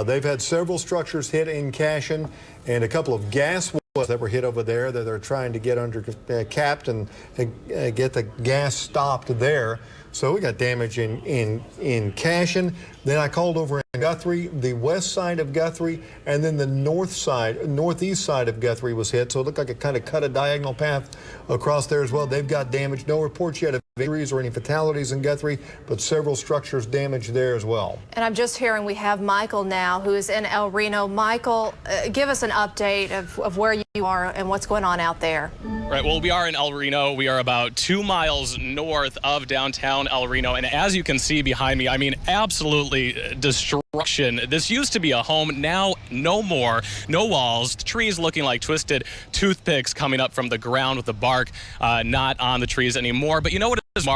they've had several structures hit in Cashin and a couple of gas wells that were hit over there that they're trying to get under capped and get the gas stopped there. So we got damage in Cashin. Then I called over in Guthrie, the west side of Guthrie, and then the northeast side of Guthrie was hit. So it looked like it kind of cut a diagonal path across there as well. They've got damage. No reports yet of injuries or any fatalities in Guthrie, but several structures damaged there as well. And I'm just hearing we have Michael now, who is in El Reno. Michael, give us an update of where you are and what's going on out there. Right, well, we are in El Reno. We are about 2 miles north of downtown El Reno. And as you can see behind me, I mean, absolutely destruction. This used to be a home. Now, no more. No walls. The trees looking like twisted toothpicks coming up from the ground with the bark not on the trees anymore. But you know what is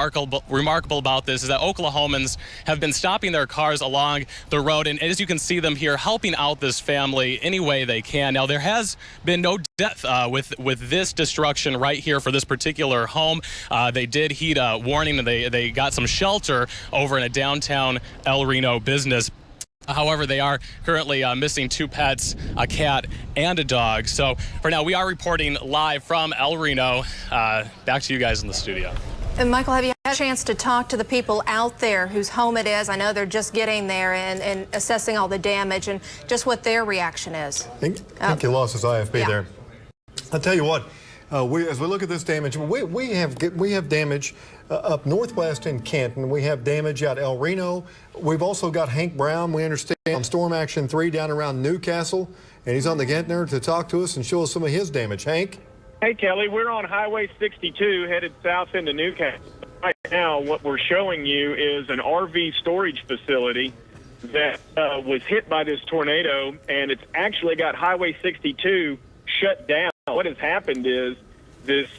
remarkable about this is that Oklahomans have been stopping their cars along the road, and as you can see them here, helping out this family any way they can. Now, there has been no death with this destruction right here for this particular home. They did heed a warning, and they got some shelter over in a downtown El Reno business. However, they are currently missing 2 pets, a cat and a dog. So for now, we are reporting live from El Reno. Back to you guys in the studio. And Michael, have you had a chance to talk to the people out there whose home it is? I know they're just getting there and assessing all the damage and just what their reaction is. I think you lost his IFB there. I'll tell you what, as we look at this damage, we have damage up northwest in Canton. We have damage out El Reno. We've also got Hank Brown, we understand, on Storm Action 3 down around Newcastle, and he's on the Gentner to talk to us and show us some of his damage. Hank? Hey, Kelly, we're on Highway 62 headed south into Newcastle. Right now, what we're showing you is an RV storage facility that was hit by this tornado, and it's actually got Highway 62 shut down. What has happened is this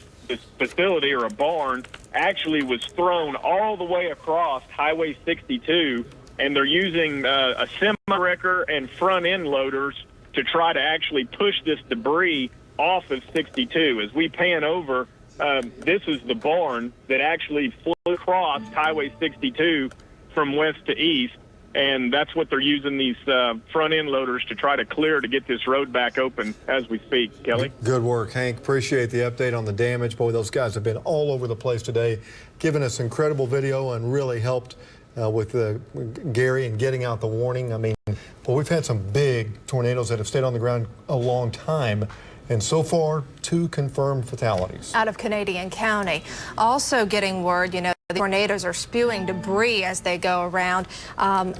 facility, or a barn, actually was thrown all the way across Highway 62, and they're using a semi-wrecker and front-end loaders to try to actually push this debris off of 62. As we pan over, this is the barn that actually flew across Highway 62 from west to east, and that's what they're using these front-end loaders to try to clear to get this road back open as we speak. Kelly? Good work, Hank. Appreciate the update on the damage. Boy, those guys have been all over the place today, giving us incredible video and really helped with Gary and getting out the warning. I mean, well, we've had some big tornadoes that have stayed on the ground a long time. And so far, 2 confirmed fatalities. Out of Canadian County. Also getting word, you know, the tornadoes are spewing debris as they go around.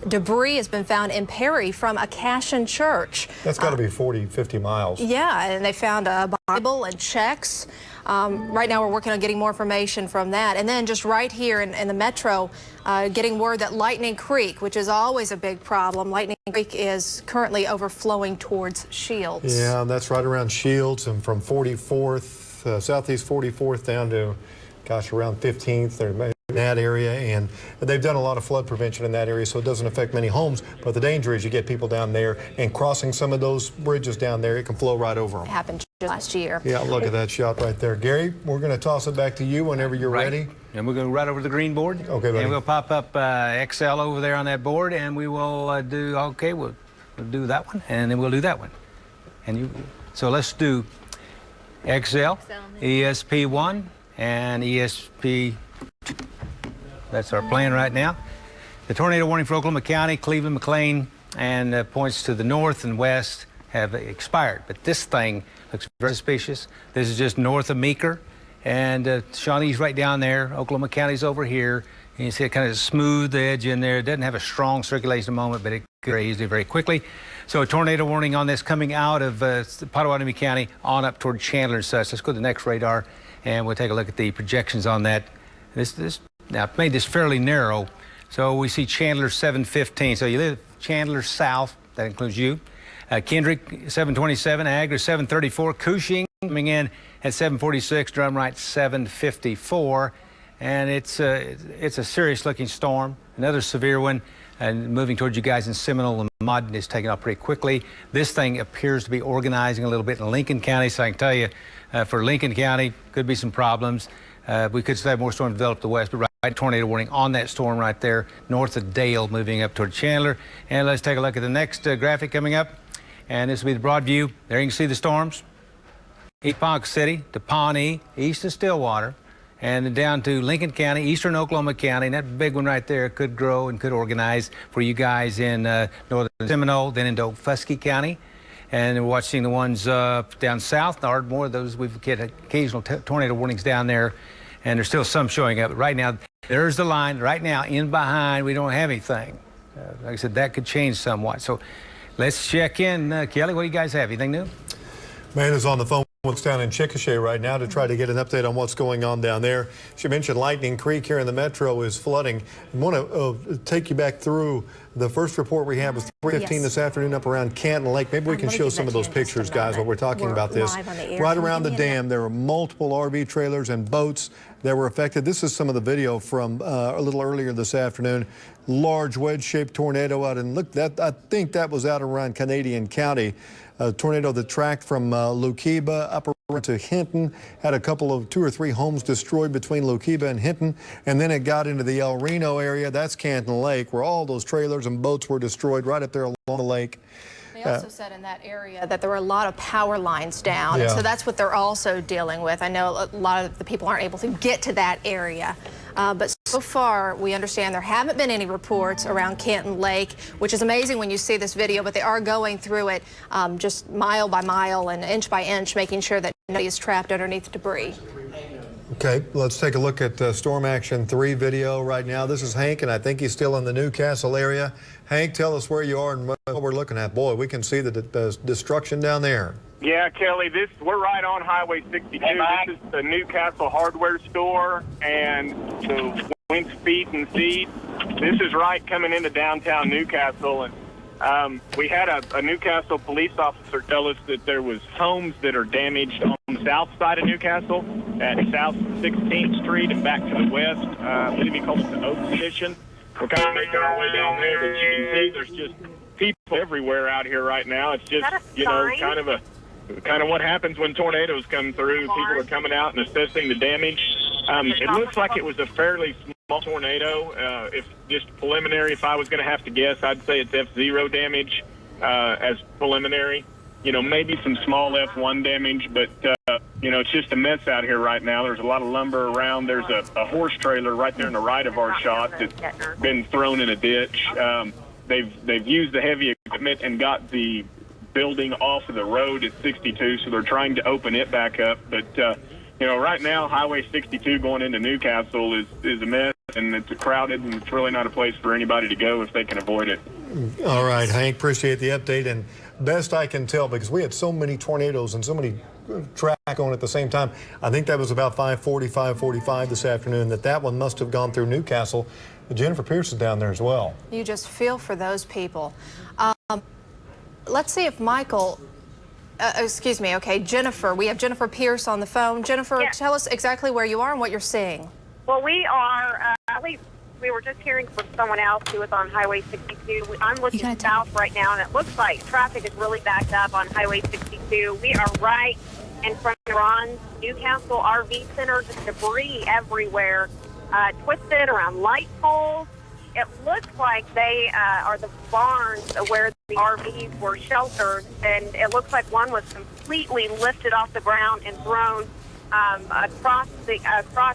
Debris has been found in Perry from a Cashin church. That's got to be 40, 50 miles. Yeah, and they found a Bible and checks. Right now we're working on getting more information from that. And then just right here in the metro, getting word that Lightning Creek, which is always a big problem, Lightning Creek is currently overflowing towards Shields. Yeah, that's right around Shields and from 44th, southeast 44th down to, gosh, around 15th. There in that area, and they've done a lot of flood prevention in that area, so it doesn't affect many homes. But the danger is you get people down there, and crossing some of those bridges down there, it can flow right over them. It happened just last year. Yeah, look at that shot right there. Gary, we're going to toss it back to you whenever you're ready. And we're going to go right over to the green board. Okay, buddy. And we'll pop up XL over there on that board, and we will do, okay, we'll do that one, and then we'll do that one. So let's do XL, ESP1, and ESP2. That's our plan right now. The tornado warning for Oklahoma County, Cleveland, McLean, and points to the north and west have expired. But this thing looks very suspicious. This is just north of Meeker, and Shawnee's right down there. Oklahoma County's over here. And you see it kind of smooth edge in there. It doesn't have a strong circulation at the moment, but it could very easily, very quickly. So a tornado warning on this coming out of Pottawatomie County on up toward Chandler and such. Let's go to the next radar, and we'll take a look at the projections on that. Now, I've made this fairly narrow. So we see Chandler 715. So you live Chandler south, that includes you. Kendrick 727, Agner 734, Cushing coming in at 746, Drumright 754. And it's a serious looking storm, another severe one, and moving towards you guys in Seminole and Mud is taking off pretty quickly. This thing appears to be organizing a little bit in Lincoln County, so I can tell you for Lincoln County, could be some problems. We could still have more storms develop to the west, but right, tornado warning on that storm right there, north of Dale, moving up toward Chandler. And let's take a look at the next graphic coming up. And this will be the broad view. There you can see the storms. East Ponca City to Pawnee, east of Stillwater, and then down to Lincoln County, eastern Oklahoma County. And that big one right there could grow and could organize for you guys in northern Seminole, then into Fusky County. And we're watching the ones down south, Ardmore. Those we've get occasional tornado warnings down there, and there's still some showing up. But right now, there's the line. Right now, in behind, we don't have anything. Like I said, that could change somewhat. So let's check in. Kelly, what do you guys have? Anything new? Man is on the phone. What's down in Chickasha right now to try to get an update on what's going on down there. She mentioned Lightning Creek here in the metro is flooding. I want to take you back through the first report we had was 3:15 this afternoon up around Canton Lake. Maybe we can show some of those pictures, guys, while we're talking about this. Right around the dam, there were multiple RV trailers and boats that were affected. This is some of the video from a little earlier this afternoon. Large wedge-shaped tornado out, and look, I think that was out around Canadian County. A tornado that tracked from Luqueba up to Hinton, had a couple of 2 or 3 homes destroyed between Luqueba and Hinton, and then it got into the El Reno area. That's Canton Lake, where all those trailers and boats were destroyed right up there along the lake. They also said in that area that there were a lot of power lines down, Yeah. and so that's what they're also dealing with. I know a lot of the people aren't able to get to that area, but so far we understand there haven't been any reports around Canton Lake, which is amazing when you see this video, but they are going through it just mile by mile and inch by inch, making sure that nobody is trapped underneath debris. Okay, let's take a look at Storm Action 3 video right now. This is Hank, and I think he's still in the Newcastle area. Hank, tell us where you are and what we're looking at. Boy, we can see the destruction down there. Yeah, Kelly, we're right on Highway 62. This is the Newcastle hardware store and the Winks Feed and Seed. This is right coming into downtown Newcastle, and we had a Newcastle police officer tell us that there was homes that are damaged on the south side of Newcastle at South 16th Street and back to the west. I believe he called it the Oak Station. We're kind of making our way down there, but you can see there's just people everywhere out here right now. It's just, kind of what happens when tornadoes come through. People are coming out and assessing the damage. It looks like it was a fairly small tornado. If just preliminary, if I was going to have to guess, I'd say it's F0 damage as preliminary. Maybe some small F1 damage, but, it's just a mess out here right now. There's a lot of lumber around. There's a horse trailer right there in the right of our shot that's been thrown in a ditch. They've used the heavy equipment and got the building off of the road at 62, so they're trying to open it back up. But, right now, Highway 62 going into Newcastle is a mess, and it's crowded, and it's really not a place for anybody to go if they can avoid it. All right, Hank, appreciate the update. And best I can tell, because we had so many tornadoes and so many traffic going at the same time, I think that was about 5:40, 5:45 this afternoon, that one must have gone through Newcastle. Jennifer Pierce is down there as well. You just feel for those people. Let's see if Michael, excuse me, okay, Jennifer. We have Jennifer Pierce on the phone. Jennifer, tell us exactly where you are and what you're seeing. Well, we are at least we were just hearing from someone else who was on Highway 62. I'm looking south right now, and it looks like traffic is really backed up on Highway 62. We are right in front of Ron's Newcastle RV Center. Just debris everywhere, twisted around light poles. It looks like they are the barns where the RVs were sheltered, and it looks like one was completely lifted off the ground and thrown across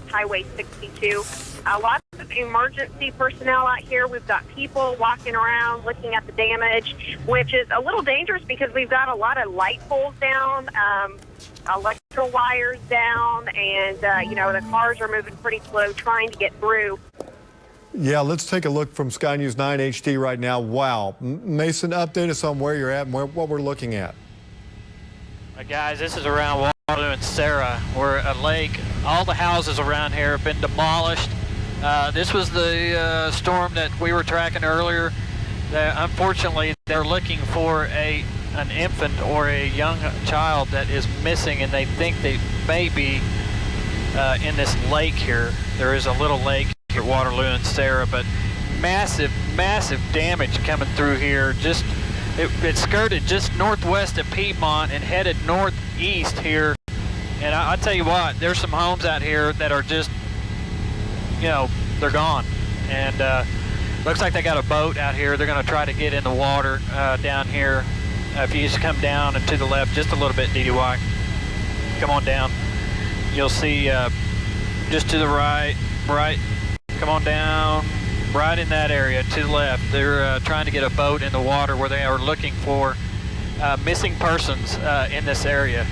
Highway 62. Lots of emergency personnel out here. We've got people walking around looking at the damage, which is a little dangerous because we've got a lot of light poles down, electrical wires down, and, the cars are moving pretty slow trying to get through. Yeah, let's take a look from Sky News 9 HD right now. Wow. Mason, update us on where you're at and what we're looking at. Guys, this is around Waterloo and Sarah. We're at a lake. All the houses around here have been demolished. This was the storm that we were tracking earlier. Unfortunately, they're looking for an infant or a young child that is missing, and they think they may be in this lake here. There is a little lake here at Waterloo and Sarah, but massive damage coming through here. It skirted just northwest of Piedmont and headed northeast here. And I tell you what, there's some homes out here that are just, they're gone. And looks like they got a boat out here. They're going to try to get in the water down here. If you just come down and to the left just a little bit, DDY, come on down. You'll see just to the right, come on down, right in that area to the left. They're trying to get a boat in the water where they are looking for missing persons in this area.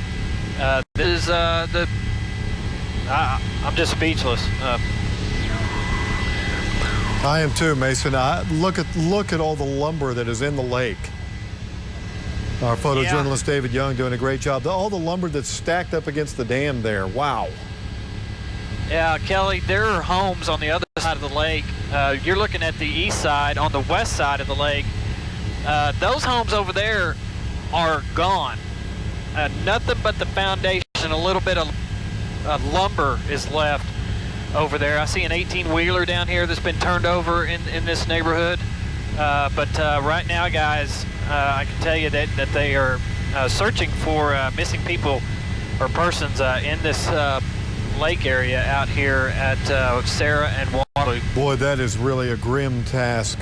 This is I'm just speechless. I am too, Mason. Look at all the lumber that is in the lake. Our photojournalist David Young doing a great job. All the lumber that's stacked up against the dam there. Wow. Yeah, Kelly, there are homes on the other side of the lake. You're looking at the east side. On the west side of the lake, those homes over there are gone. Nothing but the foundation, a little bit of lumber is left over there. I see an 18-wheeler down here that's been turned over in this neighborhood. But right now, guys, I can tell you that they are searching for missing people or persons in this lake area out here at Sarah and Waterloo. Boy, that is really a grim task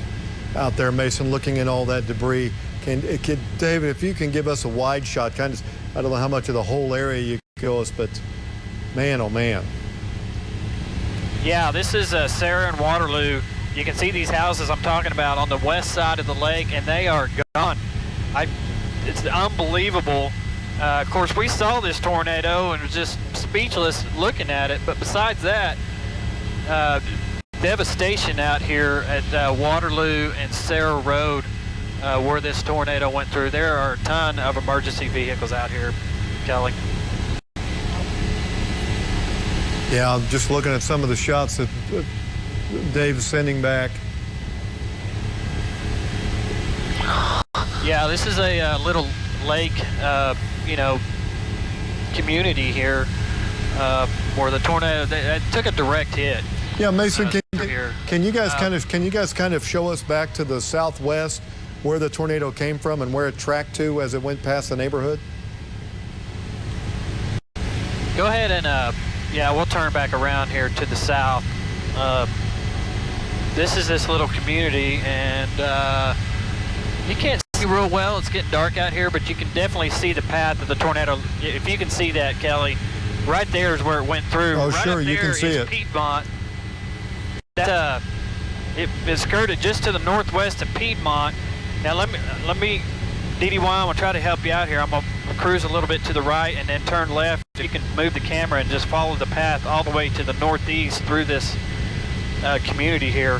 out there, Mason, looking at all that debris. David, if you can give us a wide shot, I don't know how much of the whole area you can show us, but man, oh man. Yeah, this is Sarah and Waterloo. You can see these houses I'm talking about on the west side of the lake, and they are gone. It's unbelievable. Of course, we saw this tornado and was just speechless looking at it. But besides that, devastation out here at Waterloo and Sarah Road where this tornado went through. There are a ton of emergency vehicles out here, Kelly. Yeah, I'm just looking at some of the shots that Dave's sending back. Yeah, this is a little lake, community here where the tornado it took a direct hit. Yeah, Mason, can you guys kind of show us back to the southwest where the tornado came from and where it tracked to as it went past the neighborhood? Go ahead and we'll turn back around here to the south. This is this little community, and you can't see real well. It's getting dark out here, but you can definitely see the path of the tornado. If you can see that, Kelly, right there is where it went through. Oh, right sure, you can see it. Piedmont. That it skirted just to the northwest of Piedmont. Now let me, DDY, I'm gonna try to help you out here. I'm gonna cruise a little bit to the right and then turn left. You can move the camera and just follow the path all the way to the northeast through this community here.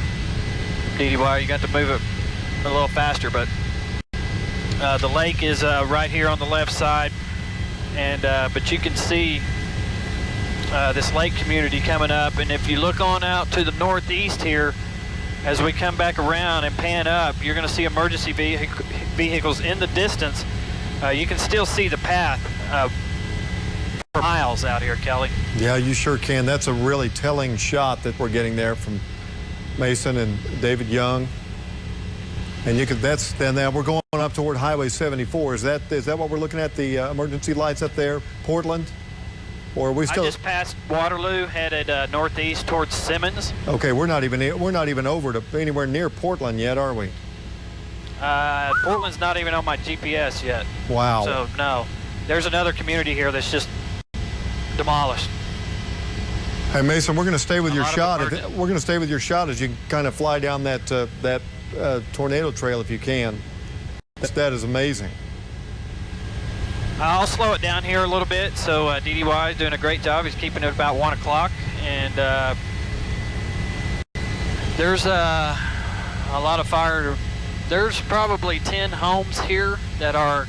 DDY, you got to move it a little faster, but the lake is right here on the left side, and but you can see this lake community coming up. And if you look on out to the northeast here, as we come back around and pan up, you're going to see emergency vehicles in the distance. You can still see the path for miles out here, Kelly. Yeah, you sure can. That's a really telling shot that we're getting there from Mason and David Young. And you could, then we're going up toward Highway 74. Is that what we're looking at, the emergency lights up there, Portland? Or are we still? I just passed Waterloo, headed northeast towards Simmons. Okay, we're not even over to anywhere near Portland yet, are we? Portland's not even on my GPS yet. Wow. So no, there's another community here that's just demolished. Hey Mason, we're going to stay with your shot. We're going to stay with your shot as you kind of fly down that tornado trail if you can. That is amazing. I'll slow it down here a little bit. So DDY is doing a great job. He's keeping it about 1 o'clock, and there's a lot of fire. There's probably 10 homes here that are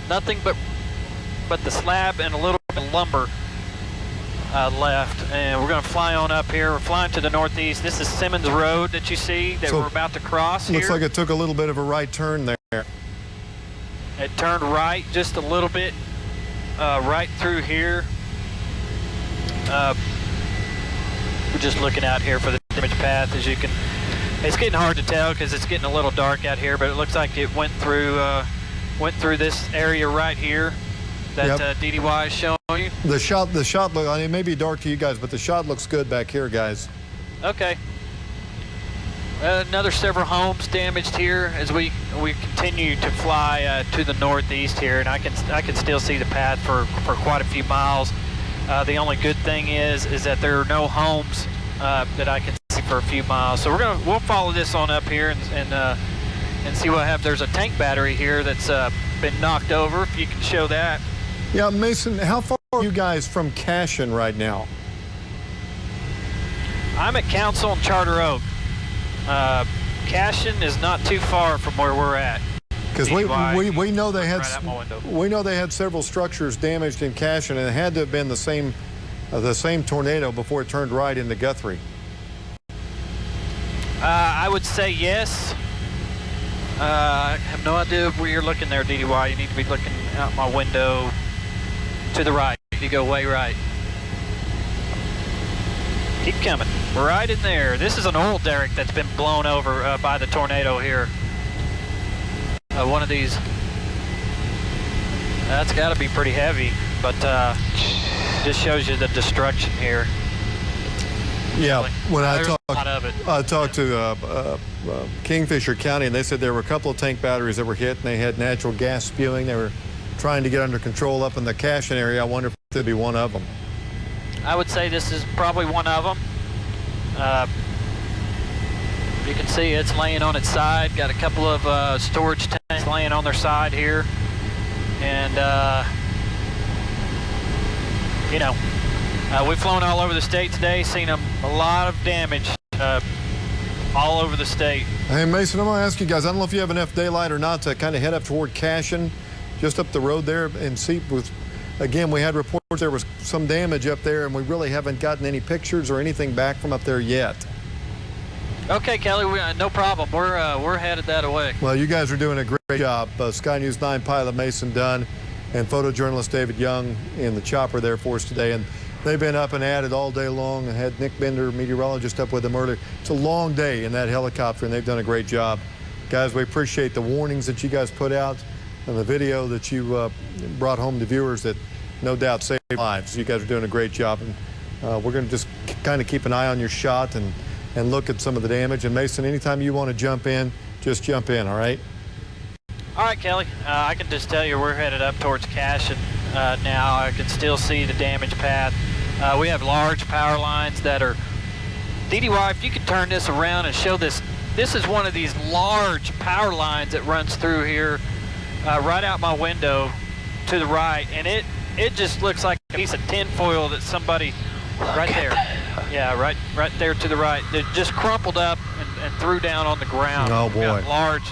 nothing but the slab and a little bit of lumber left. And we're going to fly on up here. We're flying to the northeast. This is Simmons Road that you see that we're about to cross here. Looks like it took a little bit of a right turn there. It turned right just a little bit, right through here. We're just looking out here for the damage path. As you can, it's getting hard to tell because it's getting a little dark out here, but it looks like it went through this area right here that DDY is showing you. The shot look, I mean, it may be dark to you guys, but the shot looks good back here, guys. Okay. Another several homes damaged here as we continue to fly to the northeast here, and I can still see the path for quite a few miles. The only good thing is that there are no homes that I can see for a few miles. So we'll follow this on up here and see what happens. There's a tank battery here that's been knocked over. If you can show that. Yeah, Mason, how far are you guys from Cashin right now? I'm at Council and Charter Oak. Cashin is not too far from where we're at. Because we know they had several structures damaged in Cashin, and it had to have been the same tornado before it turned right into Guthrie. I would say yes. I have no idea where you're looking there, DDY. You need to be looking out my window to the right. You need to go way right. Keep coming. We're right in there. This is an oil derrick that's been blown over by the tornado here. One of these. That's got to be pretty heavy, but just shows you the destruction here. Yeah, really. When I talked to Kingfisher County, and they said there were a couple of tank batteries that were hit, and they had natural gas spewing. They were trying to get under control up in the Cashin area. I wonder if it'd be one of them. I would say this is probably one of them. You can see it's laying on its side. Got a couple of storage tanks laying on their side here. And, you know, we've flown all over the state today, seen a lot of damage all over the state. Hey, Mason, I'm going to ask you guys, I don't know if you have enough daylight or not to kind of head up toward Cashin, just up the road there, and see with. Again, we had reports there was some damage up there, and we really haven't gotten any pictures or anything back from up there yet. Okay, Kelly, no problem. We're headed that away. Well, you guys are doing a great job. Sky News 9 pilot Mason Dunn and photojournalist David Young in the chopper there for us today. And they've been up and at it all day long. I had Nick Bender, meteorologist, up with them earlier. It's a long day in that helicopter, and they've done a great job. Guys, we appreciate the warnings that you guys put out and the video that you brought home to viewers that no doubt saved lives. You guys are doing a great job, and we're going to just kind of keep an eye on your shot and look at some of the damage. And Mason, anytime you want to jump in, just jump in, all right? All right, Kelly. I can just tell you we're headed up towards Cashin now. I can still see the damage path. We have large power lines that are... DDY, if you could turn this around and show this. This is one of these large power lines that runs through here right out my window to the right, and it just looks like a piece of tinfoil that somebody right there, yeah, right there to the right, that just crumpled up and threw down on the ground. Oh boy! Large.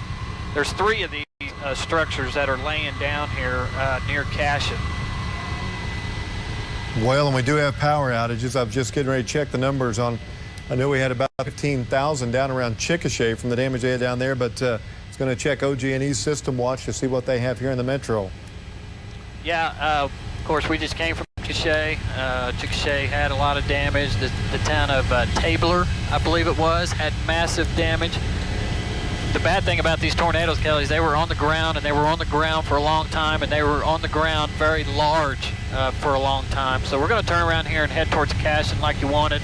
There's 3 of these structures that are laying down here near Cashin. Well, and we do have power outages. I'm just getting ready to check the numbers on. I know we had about 15,000 down around Chickasha from the damage they had down there, but it's going to check OG&E's system watch to see what they have here in the metro. Yeah, of course, we just came from Chickasha. Chickasha had a lot of damage. The town of Tabler, I believe it was, had massive damage. The bad thing about these tornadoes, Kelly, is they were on the ground, and they were on the ground for a long time, and they were on the ground very large for a long time. So we're going to turn around here and head towards Cashin like you wanted.